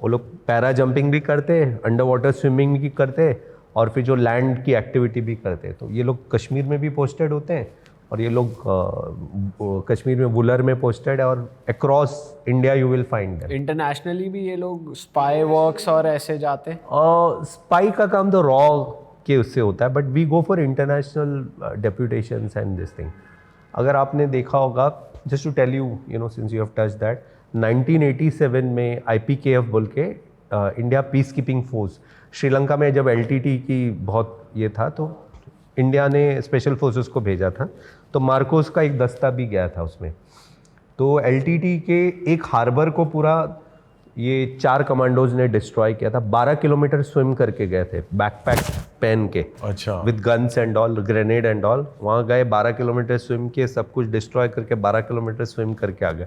Speaker 1: वो लोग पैरा जंपिंग भी करते हैं, अंडर वाटर स्विमिंग भी करते हैं, और फिर जो लैंड की एक्टिविटी भी करते हैं। तो ये लोग कश्मीर में भी पोस्टेड होते हैं, और ये लोग कश्मीर में वुलर में पोस्टेड है, और across India you will find them.
Speaker 2: Internationally भी ये लोग स्पाई वर्क्स और ऐसे जाते हैं?
Speaker 1: स्पाई का काम तो रॉ के उससे होता है, but we go for international deputations and this thing. अगर आपने देखा होगा, just to tell you, you know, since you have touch that, 1987 में IPKF बोल के India peace keeping force, Sri Lanka में जब LTT की बहुत ये था, तो इंडिया ने स्पेशल फोर्सेस को भेजा था, तो मार्कोस का एक दस्ता भी गया था उसमें। तो LTT के एक हार्बर को पूरा ये 4 कमांडोज ने डिस्ट्रॉय किया था। 12 किलोमीटर स्विम करके गए थे, बैकपैक पहन के,
Speaker 3: अच्छा,
Speaker 1: with guns and all, grenade and all. वहाँ गए, 12 किलोमीटर स्विम किए, सब कुछ डिस्ट्रॉय करके 12 किलोमीटर स्विम करके आ गए।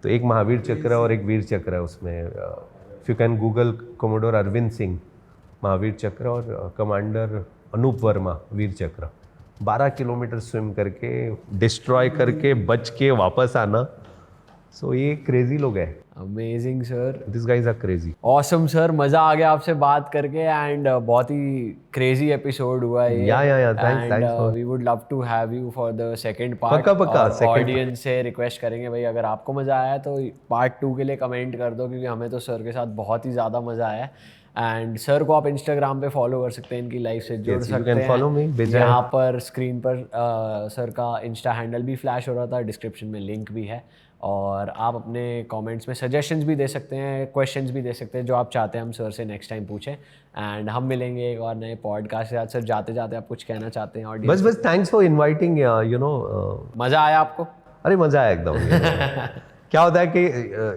Speaker 1: तो एक महावीर चक्र और एक वीर चक्र है उसमें। If you can Google commodore Arvind Singh Mahavir Chakra, और कमांडर अनूप वर्मा वीर चक्र। 12 किलोमीटर स्विम करके, डिस्ट्रॉय करके, बच के वापस आना। सो ये क्रेजी लोग हैं।
Speaker 2: Amazing sir,
Speaker 1: this guys are crazy.
Speaker 2: Awesome sir, मज़ा आ गया आपसे बात करके, एंड बहुत ही क्रेजी एपिसोड हुआ है ये।
Speaker 1: Yeah thanks.
Speaker 2: We would love to have you for the second part.
Speaker 1: पक्का
Speaker 2: ऑडियंस से रिक्वेस्ट करेंगे भाई, अगर आपको मज़ा आया तो पार्ट 2 के लिए कमेंट कर दो, क्योंकि हमें तो सर के साथ बहुत ही ज़्यादा मज़ा आया। एंड सर को आप इंस्टाग्राम पे फॉलो कर सकते हैं, इनकी लाइफ से जुड़ सकते हैं। यहाँ पर स्क्रीन पर सर का इंस्टा हैंडल भी फ्लैश हो रहा था, डिस्क्रिप्शन में लिंक भी है, और आप अपने कमेंट्स में सजेशंस भी दे सकते हैं, क्वेश्चंस भी दे सकते हैं, जो आप चाहते हैं हम सर से नेक्स्ट टाइम पूछें। एंड हम मिलेंगे एक और नए पॉडकास्ट के साथ। सर जाते जाते आप कुछ कहना चाहते हैं ऑडियंस?
Speaker 1: बस thanks for inviting, you know.
Speaker 2: मज़ा आया आपको?
Speaker 1: अरे मज़ा आया एकदम। क्या होता है कि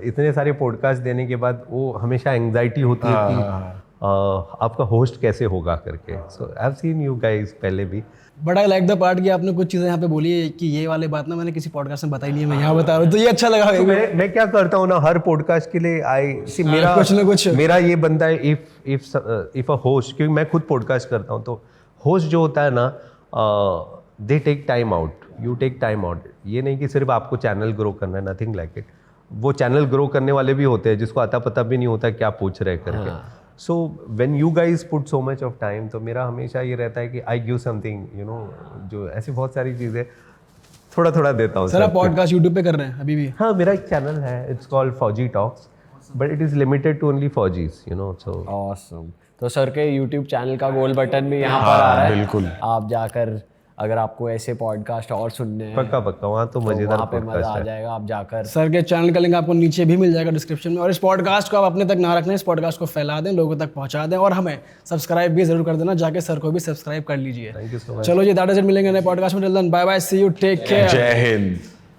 Speaker 1: इतने सारे पॉडकास्ट देने के बाद वो हमेशा एंग्जाइटी होती है कि आपका होस्ट कैसे होगा करके। So I have seen you guys पहले भी,
Speaker 4: but I like the part कि आपने कुछ चीज़ें यहाँ पे बोली है कि ये वाले बात ना मैंने किसी पॉडकास्ट में बताई नहीं है, मैं यहाँ बता रहा हूँ, तो ये अच्छा लगा।
Speaker 1: तो मैं क्या करता हूँ ना, हर पॉडकास्ट के लिए
Speaker 4: कुछ ना कुछ
Speaker 1: मेरा ये बनता है, इफ अ होस्ट, क्योंकि मैं खुद पॉडकास्ट करता हूँ, तो होस्ट जो होता है ना, they take time out, you take time out. ये नहीं कि सिर्फ आपको चैनल ग्रो करना है, नथिंग लाइक इट। वो चैनल ग्रो करने वाले भी होते हैं जिसको आता पता भी नहीं होता क्या पूछ रहे करके। So when you guys put so much of time, तो मेरा हमेशा ये रहता है कि I give something, you know, जो ऐसी बहुत सारी चीज़ें थोड़ा थोड़ा देता हूँ।
Speaker 4: सर आप पॉडकास्ट यूट्यूब पे कर रहे हैं अभी भी?
Speaker 1: हाँ, मेरा एक चैनल है, it's called Fauji talks, but it is limited to only faujis, you know, so.
Speaker 2: Awesome. तो सर के यूट्यूब चैनल का गोल बटन भी यहाँ पर आ रहा है,
Speaker 3: बिल्कुल।
Speaker 2: आप जाकर अगर आपको ऐसे पॉडकास्ट और सुनने हैं
Speaker 1: पक्का पक्का, वहाँ तो मज़ेदार
Speaker 2: वहाँ पे मजा
Speaker 1: पॉडकास्ट
Speaker 2: आ
Speaker 1: है।
Speaker 2: जाएगा, आप जाकर।
Speaker 4: सर के चैनल का लिंक आपको नीचे भी मिल जाएगा डिस्क्रिप्शन में। और इस पॉडकास्ट को आप अपने तक ना रखना, इस पॉडकास्ट को फैला दें, लोगों तक पहुंचा दें, और हमें सब्सक्राइब भी जरूर कर देना, जाके सर को भी सब्सक्राइब कर लीजिए।
Speaker 1: Thank you so much.
Speaker 4: चलो जी, दैट इज इट, मिलेंगे नए पॉडकास्ट में। Till then bye bye, see you, take care,
Speaker 3: जय हिंद।